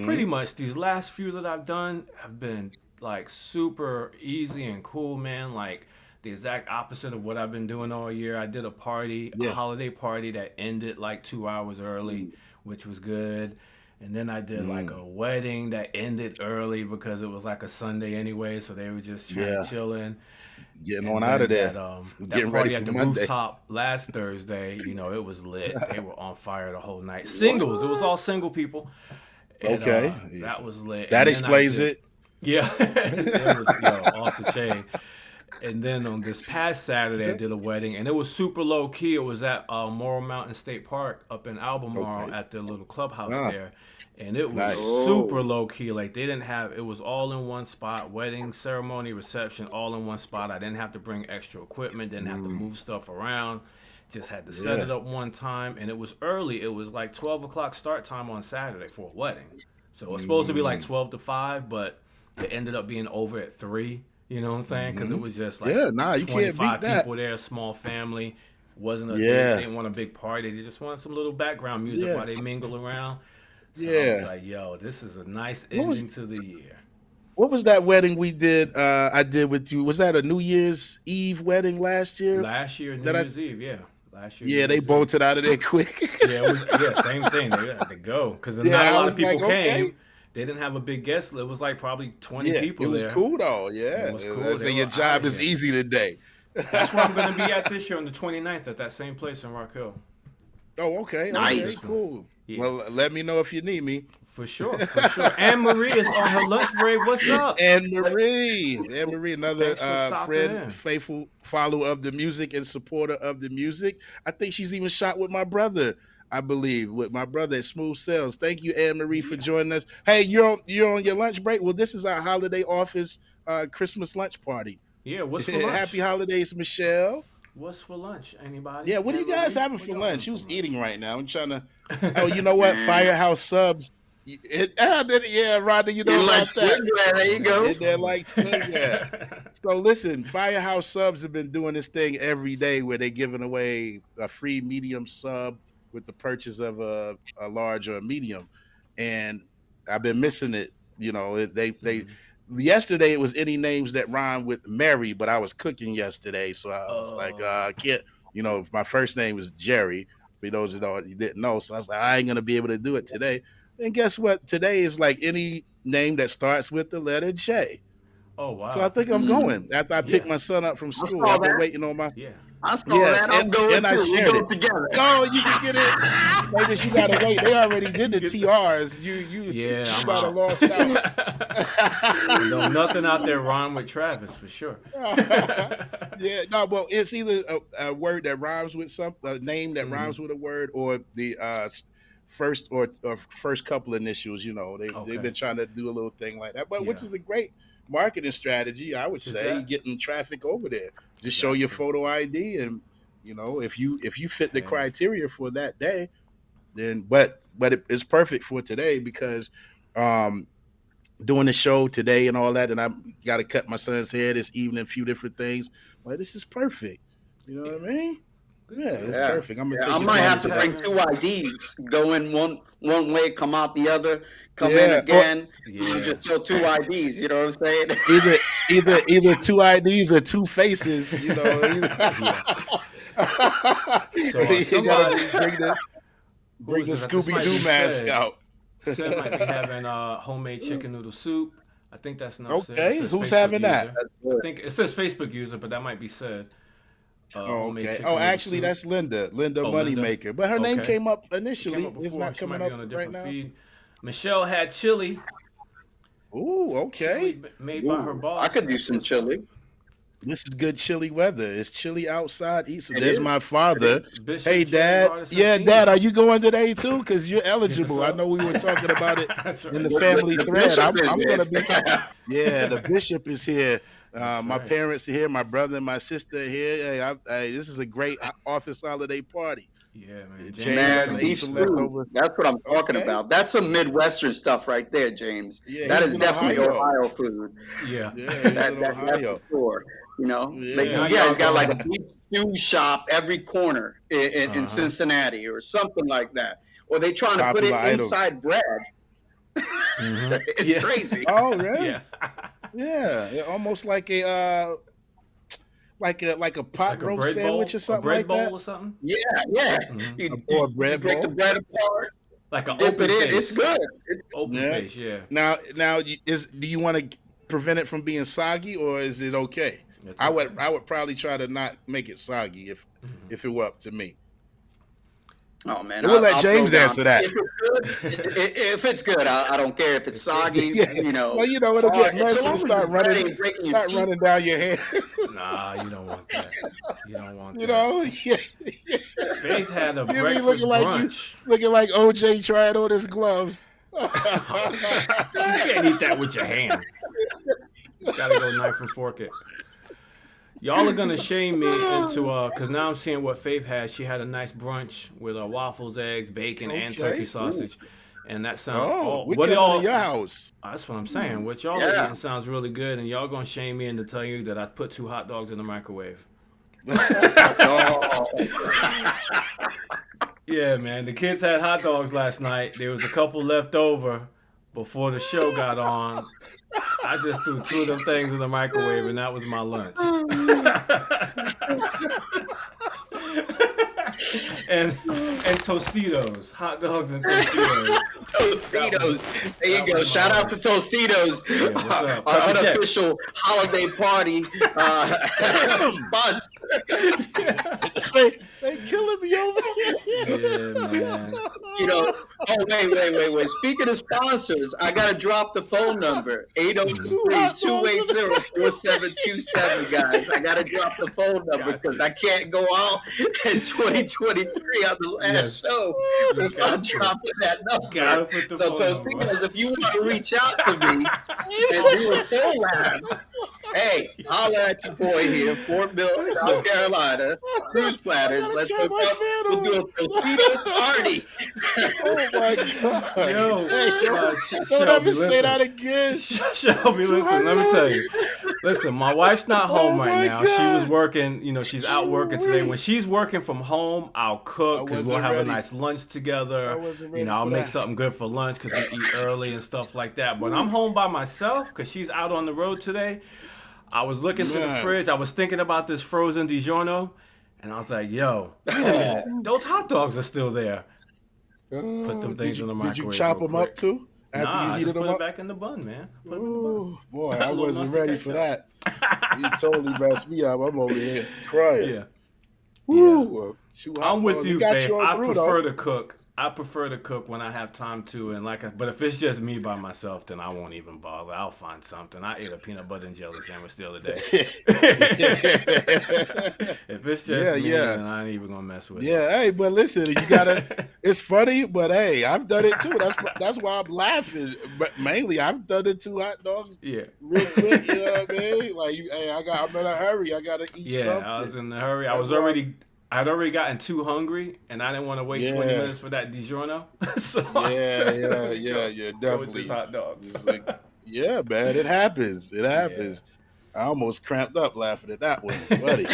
pretty Mhm. much these last few that I've done have been like super easy and cool, man. Like the exact opposite of what I've been doing all year. I did a Yeah. holiday party that ended like 2 hours early, which was good. And then I did like Mm. a wedding that ended early because it was like a Sunday anyway, so they were just kind of Yeah. chilling. Getting And on out then of there. We're that getting ready party for at the Monday. rooftop last Thursday, it was lit. They were on fire the whole night. Singles, it was all single people, and Okay. that was lit. That And then I explains did, it. yeah, it was off the chain. And then on this past Saturday, I did a wedding, and it was super low key. It was at Morrill Mountain State Park up in Albemarle Okay. at their little clubhouse Ah, there, and it was nice. super Oh, low key. Like they didn't have it was all in one spot. Wedding, ceremony, reception, all in one spot. I didn't have to bring extra equipment. Didn't have to Mm, move stuff around. Just had to set yeah. it up one time, and it was early. It was like 12 o'clock start time on Saturday for a wedding. So it was supposed to be like Mm, 12 to 5, but it ended up being over at 3. You know what I'm saying? Because it hmm was just like Yeah. Nah, you can't beat 25 that. people there, small family. They Yeah. didn't want a big party. They just wanted some little background music Yeah. while they mingle around. So I was Yeah. like, yo, this is a nice What was ending to the year. what was that wedding we did? I did with you. Was that a New Year's Eve wedding last year? Last year, New That I Year's Eve, yeah. Last year, New Yeah, they Year's Eve. bolted out of there quick. Yeah, it was same thing. They had to go because not a Yeah, I lot of was like, people okay. came. They didn't have a big guest list. It was like probably 20 Yeah, it people was there. cool though. It Yeah, was I cool. They say your were out job of is here. easy today. That's where I'm going to be at this year on the 29th at that same place in Rock Hill. Oh, okay, okay, nice. This one. cool. Yeah, Well, let me know if you need me. for sure, for sure. Anne Marie is on her lunch break. What's up? Anne Marie, another Thanks for stopping friend, in. faithful follower of the music and supporter of the music. I think she's even shot with my brother. I believe with my brother at Smooth Sales. Thank you, Anne Marie, for Yeah. joining us. Hey, you're on your lunch break. Well, this is our holiday office Christmas lunch party. Yeah, what's for Happy lunch? holidays, Michelle. What's for lunch? Anybody? Yeah, what are you Anne guys Marie? having What for y'all having lunch? for Who's eating lunch? right now? I'm trying to. Oh, you know what? Man, Firehouse Subs. Yeah, Rhonda, you know you like about that. Squidward? There you Yeah, go. what's In for there like swimwear. lunch? So listen, Firehouse Subs have been doing this thing every day where they're giving away a free medium sub with the purchase of a large or a medium, and I've been missing it. You know, they yesterday it was any names that rhyme with Mary, but I was cooking yesterday, so I was like, I can't. You know, if my first name is Jerry, for those that you didn't know, so I was like, I ain't gonna be able to do it today. And guess what? Today is like any name that starts with the letter J. Oh wow! So I think I'm going after I pick my son up from school. I've been waiting on my I saw that. I'm going too. We go together. No, you can get it. Maybe you gotta wait. They already did the TRs. You might have lost out. No, nothing out there rhyme with Travis for sure. Yeah, no, well, it's either a word that rhymes with a name that rhymes with a word, or the first or first couple initials. You know, they've been trying to do a little thing like that, but which is a great marketing strategy, I would say, getting traffic over there. Just show your photo ID, and you know, if you fit the criteria for that day, then but it's perfect for today because doing the show today and all that, and I got to cut my son's hair this evening, a few different things. Well, this is perfect. You know what I mean? Yeah, it's perfect. I might have to bring 2 IDs. Go in one way, come out the other. Come in again. You just show 2 IDs. You know what I'm saying? Either 2 IDs or 2 faces. You know. So you gotta bring the Scooby Doo mask out. Sid might be having homemade chicken noodle soup. I think that's not okay. Who's Facebook having user. that? I think it says Facebook user, but that might be Sid. Okay. Oh, actually, that's Linda Moneymaker. But her name came up initially. It's not coming up right now. Feed. Michelle had chili. Ooh, okay. Chili made by her boss. I could do some chili. This is good chilly weather. It's chilly outside. So there's my father. Hey, Dad. Yeah, Dad, are you going today too? Because you're eligible. I know we were talking about it in the family thread. I'm going to be. Yeah, the bishop is here. My parents are here. My brother and my sister are here. Hey, this is a great office holiday party. Yeah, man. James, that's what I'm talking about. That's some Midwestern stuff right there, James. Yeah, that is definitely Ohio food. Yeah, that's for sure. You know, you guys got like a beef stew shop every corner in Cincinnati or something like that. Or they trying to put it inside bread. It's crazy. Oh, really? Yeah, almost like a pot roast sandwich or something like that. A bread bowl or something? Yeah. Or a bread bowl. Break the bread apart. Like an open face. It's good. Open face, yeah. Now, do you want to prevent it from being soggy, or is it okay? I would probably try to not make it soggy if it were up to me. Oh man, we'll let James answer that. If it's good, I don't care if it's soggy. You know, well, you know it'll get messy and start running down your hand. Nah, you don't want that. You don't want that. You know, Faith had a breakfast brunch. Looking like OJ trying on his gloves. You can't eat that with your hand. You gotta go knife and fork it. Y'all are gonna shame me into because now I'm seeing what Faith had. She had a nice brunch with waffles, eggs, bacon, and turkey sausage, and that sounds. What y'all to your house? That's what I'm saying. What y'all are eating sounds really good, and y'all gonna shame me into telling you that I put 2 hot dogs in the microwave. Yeah, man. The kids had hot dogs last night. There was a couple left over before the show got on. I just threw 2 of them things in the microwave, and that was my lunch. and Tostitos, hot dogs and Tostitos. Tostitos. There you go. Shout out to Tostitos. Our unofficial holiday party. Buzz. They killing me over here. Yeah, man. You know. Oh wait. Speaking of sponsors, I gotta drop the phone number 803-280-4727, guys. I gotta drop the phone number because I can't go out in 2023 on the last show without dropping that number. So Tostitos, if you want to reach out to me and do a collab, Hey, holler at your boy here, Fort Mill, South Carolina. Cruise platters. Let's turn hook my up. fan We'll do a Tostito party. Oh my God! Yo, Hey, nah, don't Shelby, ever say listen. that again. Shelby, listen, let me tell you. Listen, my wife's not home right my now. She was God. working, she's out working today. When she's working from home, I'll cook because we'll wasn't have a ready. nice lunch together. I wasn't ready I'll for make that. something good for lunch because we eat early and stuff like that. But I'm home by myself because she's out on the road today. I was looking through the Man. fridge. I was thinking about this frozen DiGiorno, and I was like, yo, wait a minute. Those hot dogs are still there. Put them things in the microwave. Did you chop real them quick. up too? After Nah, you I heated just them put up? it back in the bun, man. Put it in the Ooh, boy, bun. I A little wasn't mustard ready for ketchup. that. You totally messed me up. I'm over here crying. Yeah. Woo. Two hot I'm with dogs. you, It got Faith. you on I through, prefer though. to cook. I prefer to cook when I have time to, but if it's just me by myself, then I won't even bother. I'll find something. I ate a peanut butter and jelly sandwich the other day. If it's just me, then I ain't even gonna mess with it. Yeah, hey, but listen, you gotta. It's funny, but hey, I've done it too. That's why I'm laughing. But mainly, I've done it two hot dogs. Yeah. Real quick, you know what I mean? Like, I'm in a hurry. I gotta eat something. I was in a hurry. That's I'd already gotten too hungry, and I didn't want to wait 20 minutes for that DiGiorno. So Yeah, definitely. with this hot dogs. It's like, yeah, man, it happens. It happens. I almost cramped up laughing at that one, buddy.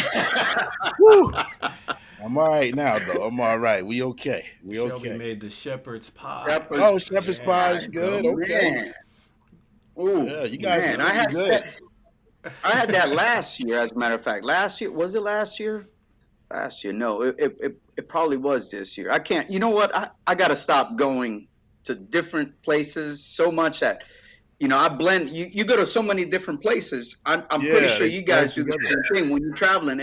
Woo. I'm all right now, though. I'm all right. We okay. Shelby made the shepherd's pie. Shepherd's pie is good. Okay. Man. Ooh, Yeah, you guys man, are doing good. I had that last year, as a matter of fact. Last year, was it last year? Last year, no, it probably was this year. I can't. You know what? I got to stop going to different places so much that, I blend. You go to so many different places. I'm pretty sure you guys do the same thing when you're traveling.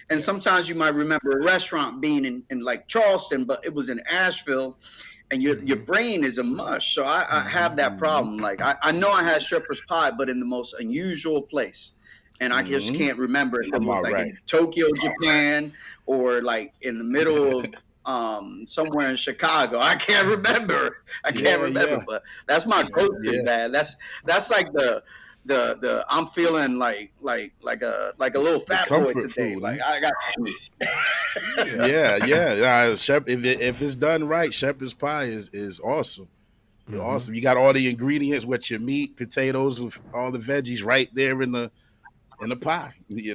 And sometimes you might remember a restaurant being in like Charleston, but it was in Asheville, and your brain is a mush. So I have that problem. Like I know I had shepherd's pie, but in the most unusual place. And I just can't remember if it was like in Tokyo, Japan, or like in the middle of somewhere in Chicago. I can't remember. But that's my go-to, man. That's like the I'm feeling like a little fat boy today. Food, like I got. If it's done right, shepherd's pie is awesome. You're awesome. You got all the ingredients with your meat, potatoes, all the veggies right there in the pie, The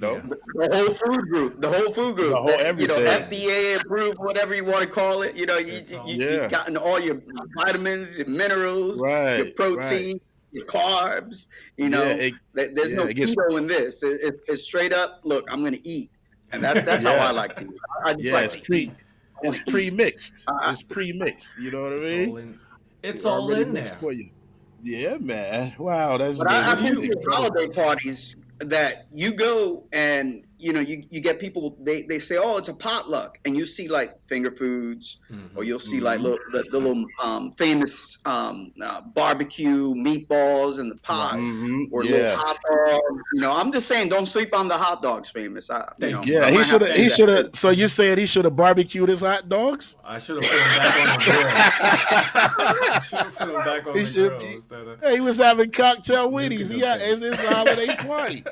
whole food group, the whole everything. FDA approved, whatever you want to call it. You've gotten all your vitamins, your minerals, your protein, your carbs. There's no keto in this. It's straight up. Look, I'm gonna eat, and that's how I like to eat. It's pre-mixed. It's pre-mixed. You know what I mean? It's all in there for you. Yeah, man. Wow, that's. But I think holiday parties that you go and you get people, they say, oh, it's a potluck, and you see like finger foods, or you'll see like the little famous barbecue meatballs in the pot, or little hot dogs. I'm just saying, don't sleep on the hot dogs. Famous. He should have. So you saying he should have barbecued his hot dogs? I should have put him back on the grill. Hey, he was having cocktail Wheaties. It's his holiday party.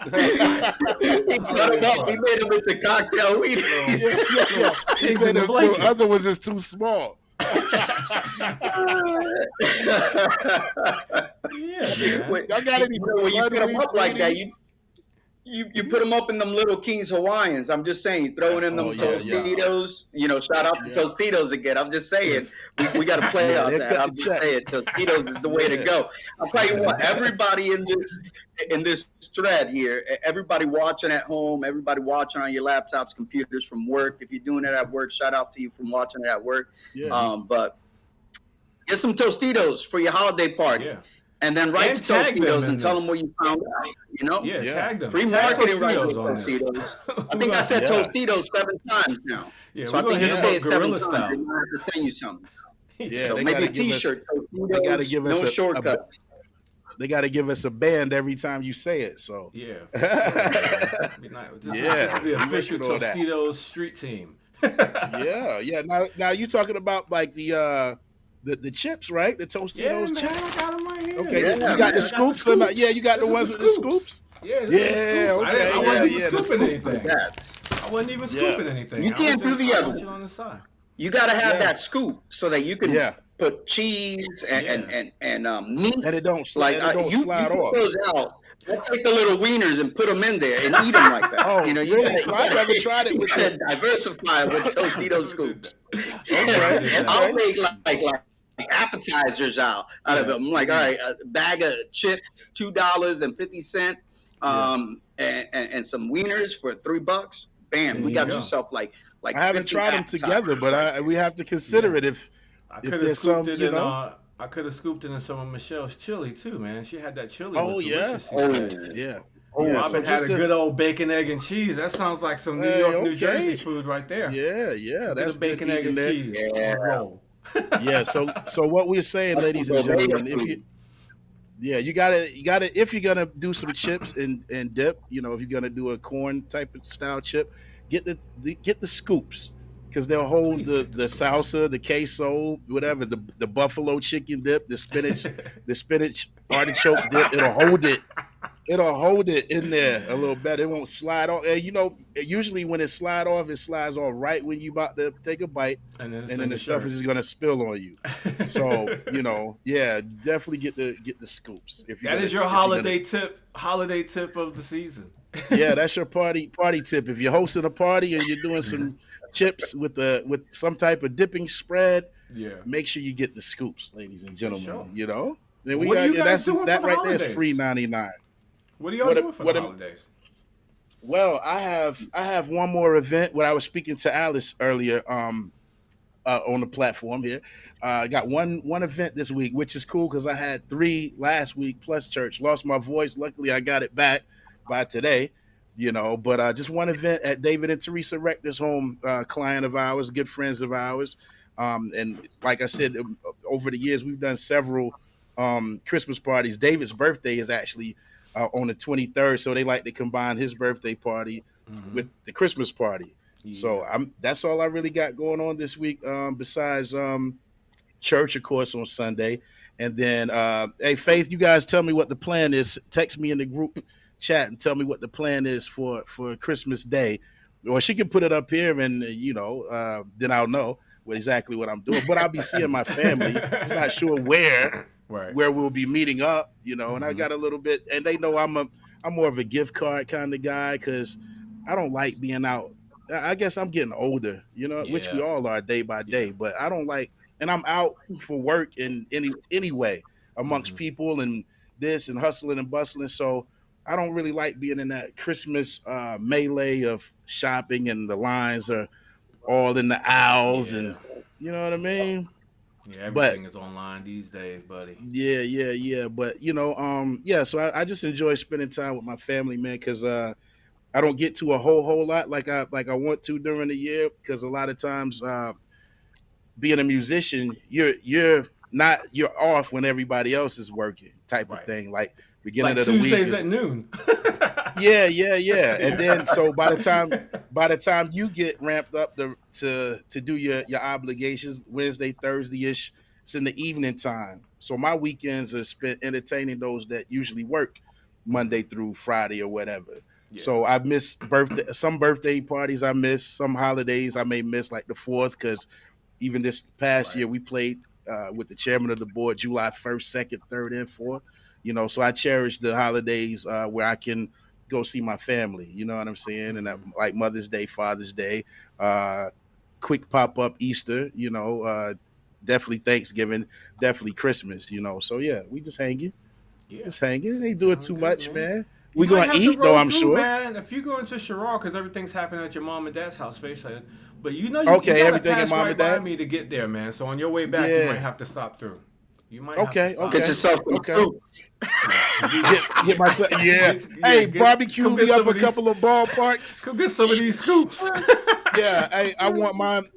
He made them into cocktail Wheaties. He said the other was just too small. Y'all got any? When you put them up like that, you put them up in them little King's Hawaiians. I'm just saying, throwing in them Tostitos. Shout out to Tostitos again. I'm just saying, we got to play on that. I'm just saying, Tostitos is the way to go. I'll tell you what, everybody in this thread here, everybody watching at home, everybody watching on your laptops, computers, from work. If you're doing it at work, shout out to you from watching it at work. But get some Tostitos for your holiday party. Yeah. And then write to Tostitos and tell them where you found out. Tag them. Free marketing right to Tostitos. I think I said Tostitos 7 times now. Yeah, so I think you say it 7 times. I have to send you something. Yeah, so maybe a T-shirt. They got to give us no shortcuts. They got to give us a band every time you say it. So this is the official Tostitos street team. Now you talking about like the chips, right? The Tostitos chips. I got them right here. Okay, you got the scoops. You got the ones with the scoops. Yeah, this is a Yeah, scoop. okay, I wasn't even yeah, the scooping scoop. anything. That. I wasn't even Yeah. scooping anything. You can't do the other it one. on the side. You got to have Yeah. that scoop so that you can Yeah. put cheese and meat. And it don't Like you slide put off. those out. We'll take the little wieners and put them in there and eat them like that. Oh, you really? gotta, I never tried it you with gotta diversify with Tostito scoops. Okay. I'll make like appetizers out of them. Like, all right, a bag of chips, $2.50, and some wieners for $3. Bam, There we you got go. yourself like I haven't 50 tried them together, but we have to consider it if there's some, you know. I could have scooped it in some of Michelle's chili too, man. She had that chili. Oh, was yeah? delicious, she said. Yeah. Oh, Yeah, Robin had a good old bacon, egg, and cheese. That sounds like some New York, New Jersey food right there. Yeah, that's Good bacon, egg, and cheese on a roll. Yeah, so what we're saying, ladies and gentlemen, you gotta if you're gonna do some chips and dip, you know, if you're gonna do a corn type of style chip, get the scoops, because they'll hold the salsa, the queso, whatever, the buffalo chicken dip, the spinach artichoke dip. It'll hold it in there a little better. It won't slide off. And you know, usually when it slides off right when you about to take a bite, and then the stuff is just gonna spill on you. So, you know, yeah, definitely get the scoops. That is your holiday tip of the season. Yeah, that's your party tip. If you're hosting a party and you're doing some chips with some type of dipping spread, make sure you get the scoops, ladies and gentlemen. Sure. You know, then we What are you got guys doing that for the right there is holidays? free $99. What are y'all doing for the holidays? Well, I have one more event. When I was speaking to Alice earlier, on the platform here, I got one event this week, which is cool because I had 3 last week plus church. Lost my voice. Luckily, I got it back by today. You know, but just one event at David and Teresa Rector's home, client of ours, good friends of ours, and like I said, over the years we've done several Christmas parties. David's birthday is actually on the 23rd, so they like to combine his birthday party with the Christmas party. Yeah. So that's all I really got going on this week, besides church, of course, on Sunday. And then, hey, Faith, you guys tell me what the plan is. Text me in the group chat and tell me what the plan is for Christmas Day. Or she can put it up here, and, you know, then I'll know exactly what I'm doing. But I'll be seeing my family. It's not sure where we'll be meeting up, you know, and I got a little bit, and they know I'm more of a gift card kind of guy, because I don't like being out. I guess I'm getting older, you know, which we all are day by day, but I don't like, and I'm out for work in any way amongst people and this and hustling and bustling. So I don't really like being in that Christmas melee of shopping, and the lines are all in the aisles, and you know what I mean? Yeah, everything is online these days, buddy. Yeah. But you know, so I just enjoy spending time with my family, man, because I don't get to a whole lot like I want to during the year, because a lot of times being a musician, you're off when everybody else is working, type of thing. Like beginning of the week Tuesdays at noon. Yeah. And then so by the time you get ramped up to do your obligations, Wednesday, Thursday-ish, it's in the evening time. So my weekends are spent entertaining those that usually work Monday through Friday or whatever. Yeah. So I miss some birthday parties. I miss some holidays. I may miss like the 4th, because even this past year we played with the chairman of the board July 1st, 2nd, 3rd, and 4th. You know, so I cherish the holidays where I can go see my family. You know what I'm saying? And like Mother's Day, Father's Day, quick pop up Easter. You know, definitely Thanksgiving, definitely Christmas. You know, so yeah, we just hanging. Just hanging. Ain't doing too much, man. We gonna eat though, I'm sure. Man, if you go into Sherrod, because everything's happening at your mom and dad's house, face it. But you know, you gotta everything pass at mom right and dad by me to get there, man. So on your way back, you might have to stop through. You might have to stop. Get yourself some food. Get myself. Yeah. Hey, barbecue me up a couple of ballparks. Go get some of these scoops. Yeah. Hey, I want mine.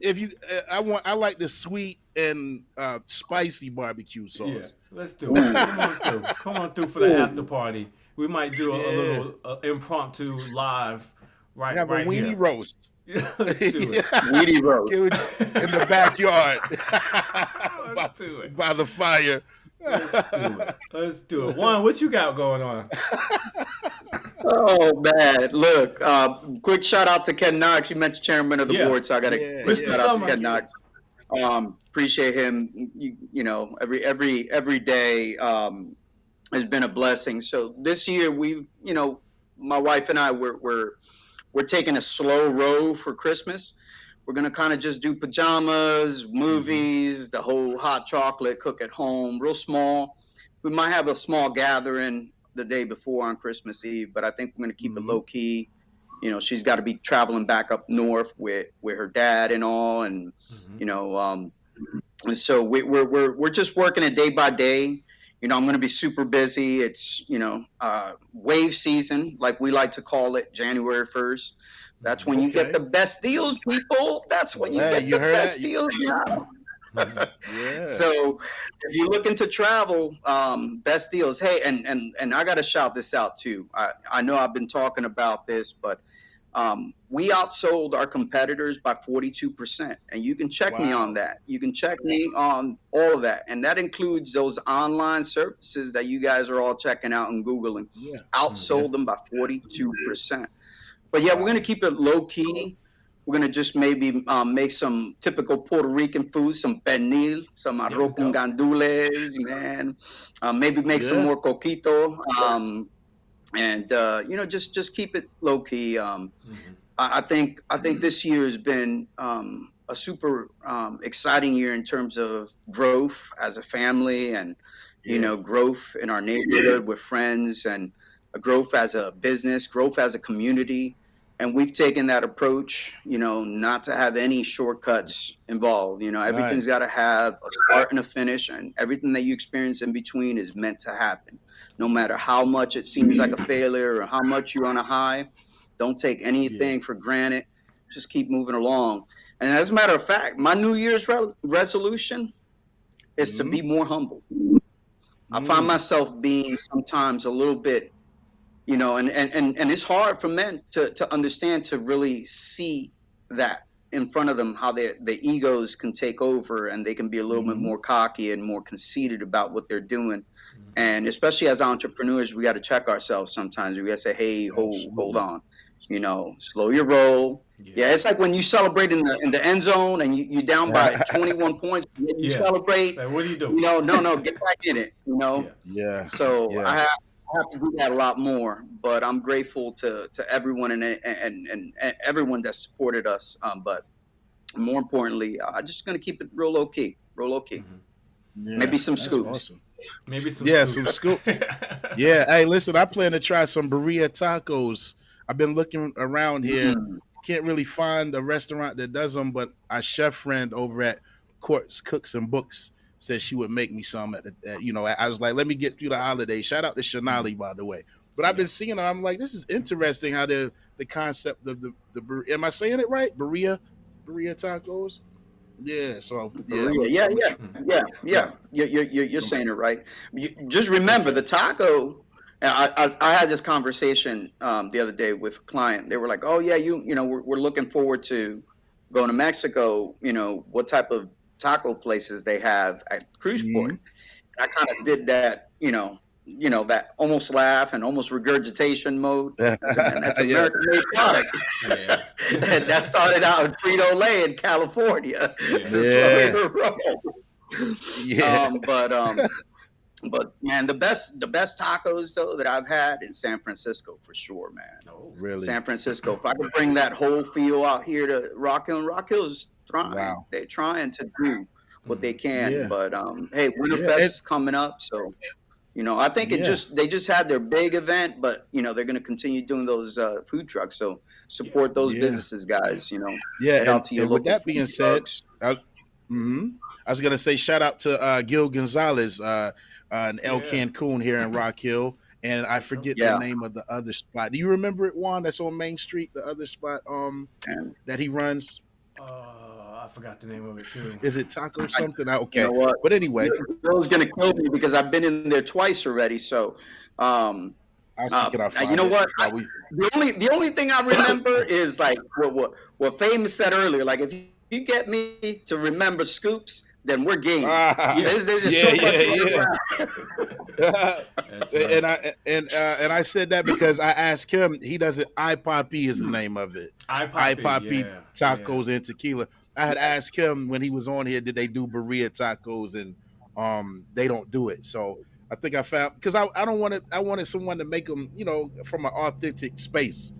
I like the sweet and spicy barbecue sauce. Yeah, let's do it. Come on through for the after party. We might do a little impromptu live right have right a weenie here. roast. Let's do it. Weenie roast in the backyard. Let's do it. By the fire. Let's do it. Juan, what you got going on? Oh man, look! Quick shout out to Ken Knox. You mentioned chairman of the board, so I got a quick Mr. shout out to Summer. Ken Knox. Appreciate him. You know, every day has been a blessing. So this year we've, you know, my wife and I we're taking a slow roll for Christmas. We're gonna kind of just do pajamas, movies, the whole hot chocolate, cook at home, real small. We might have a small gathering the day before on Christmas Eve, but I think we're gonna keep it low key. You know, she's got to be traveling back up north with her dad and all, and you know, and so we're just working it day by day. You know, I'm going to be super busy. It's, you know, wave season, like we like to call it, January 1st. That's when you get the best deals, people. That's when you get the best deals now. So if you're looking to travel, best deals. Hey, and I got to shout this out too. I know I've been talking about this, but we outsold our competitors by 42%. And you can check me on that. You can check me on all of that. And that includes those online services that you guys are all checking out and Googling. Outsold them by 42%. But yeah, we're going to keep it low key. We're going to just maybe make some typical Puerto Rican food, some pernil, some arroz con gandules, man. Maybe make some more coquito. And you know, just keep it low key. I think this year has been a super exciting year in terms of growth as a family, and you know, growth in our neighborhood with friends, and a growth as a business, growth as a community. And we've taken that approach, you know, not to have any shortcuts involved. You know, everything's got to have a start and a finish, and everything that you experience in between is meant to happen. No matter how much it seems like a failure or how much you're on a high, don't take anything for granted. Just keep moving along. And as a matter of fact, my New Year's resolution is to be more humble. I find myself being sometimes a little bit, you know, and it's hard for men to understand, to really see that in front of them, how the egos can take over, and they can be a little bit more cocky and more conceited about what they're doing. And especially as entrepreneurs, we got to check ourselves sometimes. We got to say, hey, hold on, you know, slow your roll. Yeah, it's like when you celebrate in the end zone and you down by 21 points, you celebrate. Like, what do you do? You know, no, get back in it, you know. So I have to do that a lot more, but I'm grateful to everyone and everyone that supported us. But more importantly, I'm just going to keep it real low key. Maybe some scoops. Awesome. Maybe some some scoop. Hey, listen, I plan to try some burrito tacos. I've been looking around here. Can't really find a restaurant that does them, but our chef friend over at Courts Cooks and Books said she would make me some you know, I was like, let me get through the holiday. Shout out to Shanali, by the way. But I've been seeing her. I'm like, this is interesting how the concept of the am I saying it right? Burrito tacos. Yeah, so yeah. You're saying it right. Just remember the taco. I had this conversation the other day with a client. They were like, "Oh yeah, you know, we're looking forward to going to Mexico. You know, what type of taco places they have at cruise port?" And I kind of did that, you know, that almost laugh and almost regurgitation mode. And that's American-made product. That started out in Frito-Lay in California. But man, the best tacos though that I've had in San Francisco for sure, man. Oh, really? San Francisco. If I could bring that whole feel out here to Rock Hill's trying. Wow. They're trying to do what they can. But hey, Winterfest is coming up, so you know, I think they just had their big event, but you know, they're going to continue doing those food trucks. So support those businesses, guys. You know, and with that being said, I was going to say shout out to Gil Gonzalez and El Cancun here in Rock Hill, and I forget the name of the other spot. Do you remember it, Juan? That's on Main Street, the other spot that he runs. I forgot the name of it too. Is it Taco something? Okay, you know what? But anyway, Bill's gonna kill me because I've been in there twice already. So, you know what? The only thing I remember is like what Famous said earlier. Like if you get me to remember scoops, then we're game. Ah, There's just yeah, so much yeah, around. That's right. and I said that because I asked him. He doesn't. IPOP is the name of it. IPOP, IPOP yeah, yeah. tacos and tequila. I had asked him when he was on here, did they do burrito tacos, and they don't do it. So I think I found, because I don't want it. I wanted someone to make them, from an authentic space.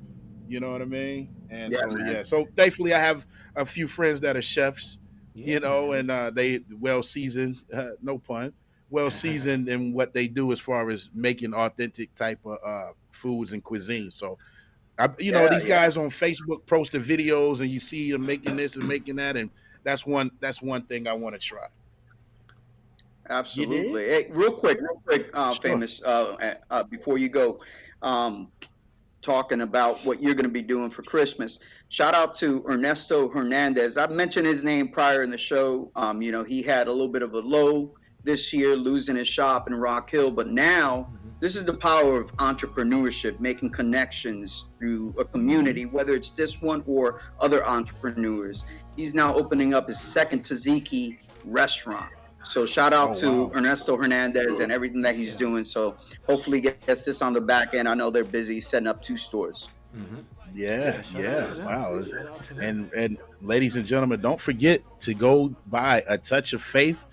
You know what I mean? And Yeah, so man. so thankfully I have a few friends that are chefs, Yeah, man. and they well seasoned, no pun, well seasoned in what they do as far as making authentic type of foods and cuisine. So Yeah, these yeah. guys on Facebook posted videos, and you see them making this and making that, and that's one thing I want to try. You did? Absolutely. Hey, real quick, Sure. famous. Before you go, um, talking about what you're going to be doing for Christmas. Shout out to Ernesto Hernandez. I mentioned his name prior in the show. He had a little bit of a low this year, losing his shop in Rock Hill, but now this is the power of entrepreneurship, making connections through a Hmm. community, whether it's this one or other entrepreneurs. He's now opening up his second tzatziki restaurant. So shout Oh, out to wow. Ernesto Hernandez and everything that he's Yeah. doing. So hopefully gets this on the back end. I know they're busy setting up 2 stores. Mm-hmm. Yeah, Yeah, shout out yeah. to them. Wow. Shout out to them. And ladies and gentlemen, don't forget to go buy a touch of faith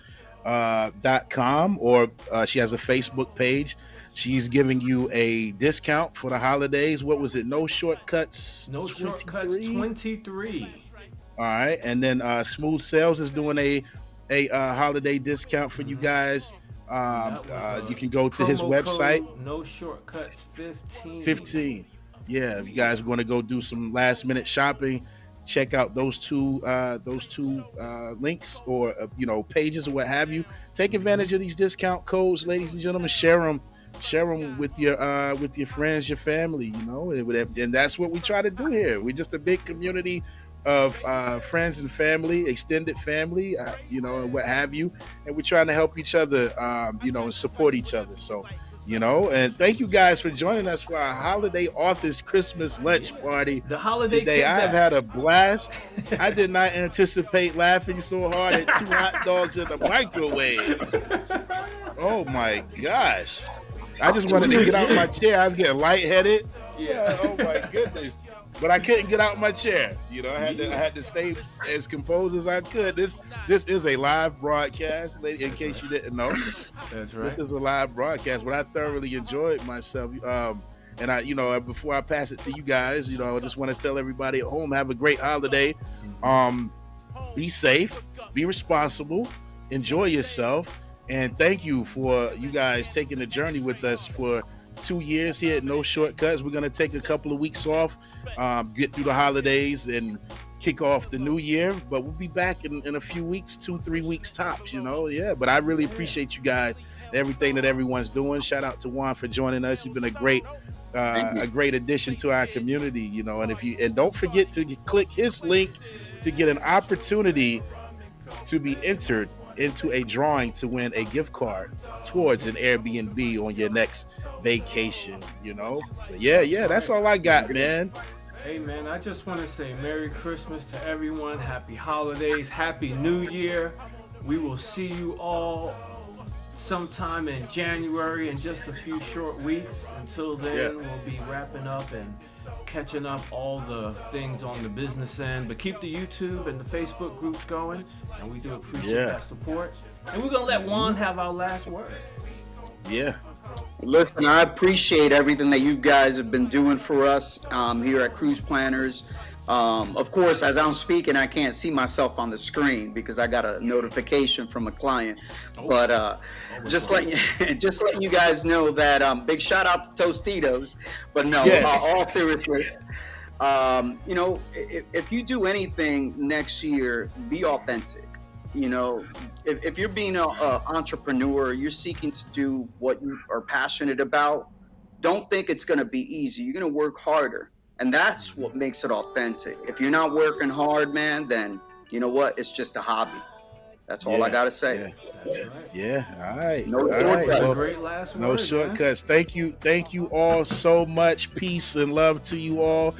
.com, or she has a Facebook page. She's giving you a discount for the holidays. What was it? No shortcuts No shortcuts 23. 23. All right. And then Smooth Sales is doing a holiday discount for you Mm-hmm. guys. And that was You can go to his promo website. code No Shortcuts 15. 15. Yeah, if you Yeah. guys are going to go do some last minute shopping, check out those two links, or pages or what have you. Take Mm-hmm. advantage of these discount codes, ladies and gentlemen. Share them with your friends, your family. And that's what we try to do here. We're just a big community of friends and family, extended family, and what have you. And we're trying to help each other, and support each other. So, and thank you guys for joining us for our holiday office Christmas Yeah. lunch party The holiday today. I've kickback. had a blast. I did not anticipate laughing so hard at two hot dogs in the microwave. Oh my gosh. I just wanted to get out my chair. I was getting lightheaded. Yeah. Oh my goodness. But I couldn't get out my chair. I had to stay as composed as I could. This is a live broadcast, lady, in case you didn't know. That's This right. is a live broadcast, but I thoroughly enjoyed myself. And before I pass it to you guys, I just want to tell everybody at home, have a great holiday. Um, be safe, be responsible, enjoy yourself, and thank you for you guys taking the journey with us for 2 years here at No Shortcuts. We're gonna take a couple of weeks off, get through the holidays, and kick off the new year. But we'll be back in a few weeks, 2-3 weeks tops. Yeah. But I really appreciate you guys and everything that everyone's doing. Shout out to Juan for joining us. You've been a great Thank you. addition to our community. And don't forget to click his link to get an opportunity to be entered into a drawing to win a gift card towards an Airbnb on your next vacation. But yeah, that's all I got, man. Hey man, I just want to say Merry Christmas to everyone. Happy holidays. Happy New Year. We will see you all sometime in January, in just a few short weeks. Until then, Yeah. we'll be wrapping up and catching up all the things on the business end. But keep the YouTube and the Facebook groups going, and we do appreciate Yeah. that support. And we're gonna let Juan have our last word. Yeah. Listen, I appreciate everything that you guys have been doing for us here at Cruise Planners. Of course, as I'm speaking, I can't see myself on the screen because I got a notification from a client. But just letting you guys know that big shout out to Tostitos. But no, Yes. all seriousness, if you do anything next year, be authentic. If you're being an entrepreneur, you're seeking to do what you are passionate about, don't think it's going to be easy. You're going to work harder. And that's what makes it authentic. If you're not working hard, man, then you know what? It's just a hobby. That's all I gotta say. Yeah. That's right. Yeah, all right. No All right. shortcuts. Well, Well, great last no word, shortcuts. Thank you all so much. Peace and love to you all.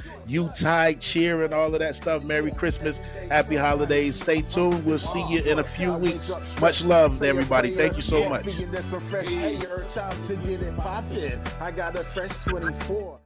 Tide cheer and all of that stuff. Merry Christmas, happy holidays. Stay tuned. We'll see you in a few weeks. Much love to everybody. Thank you so much. Time to get it poppin'. I got a fresh 24.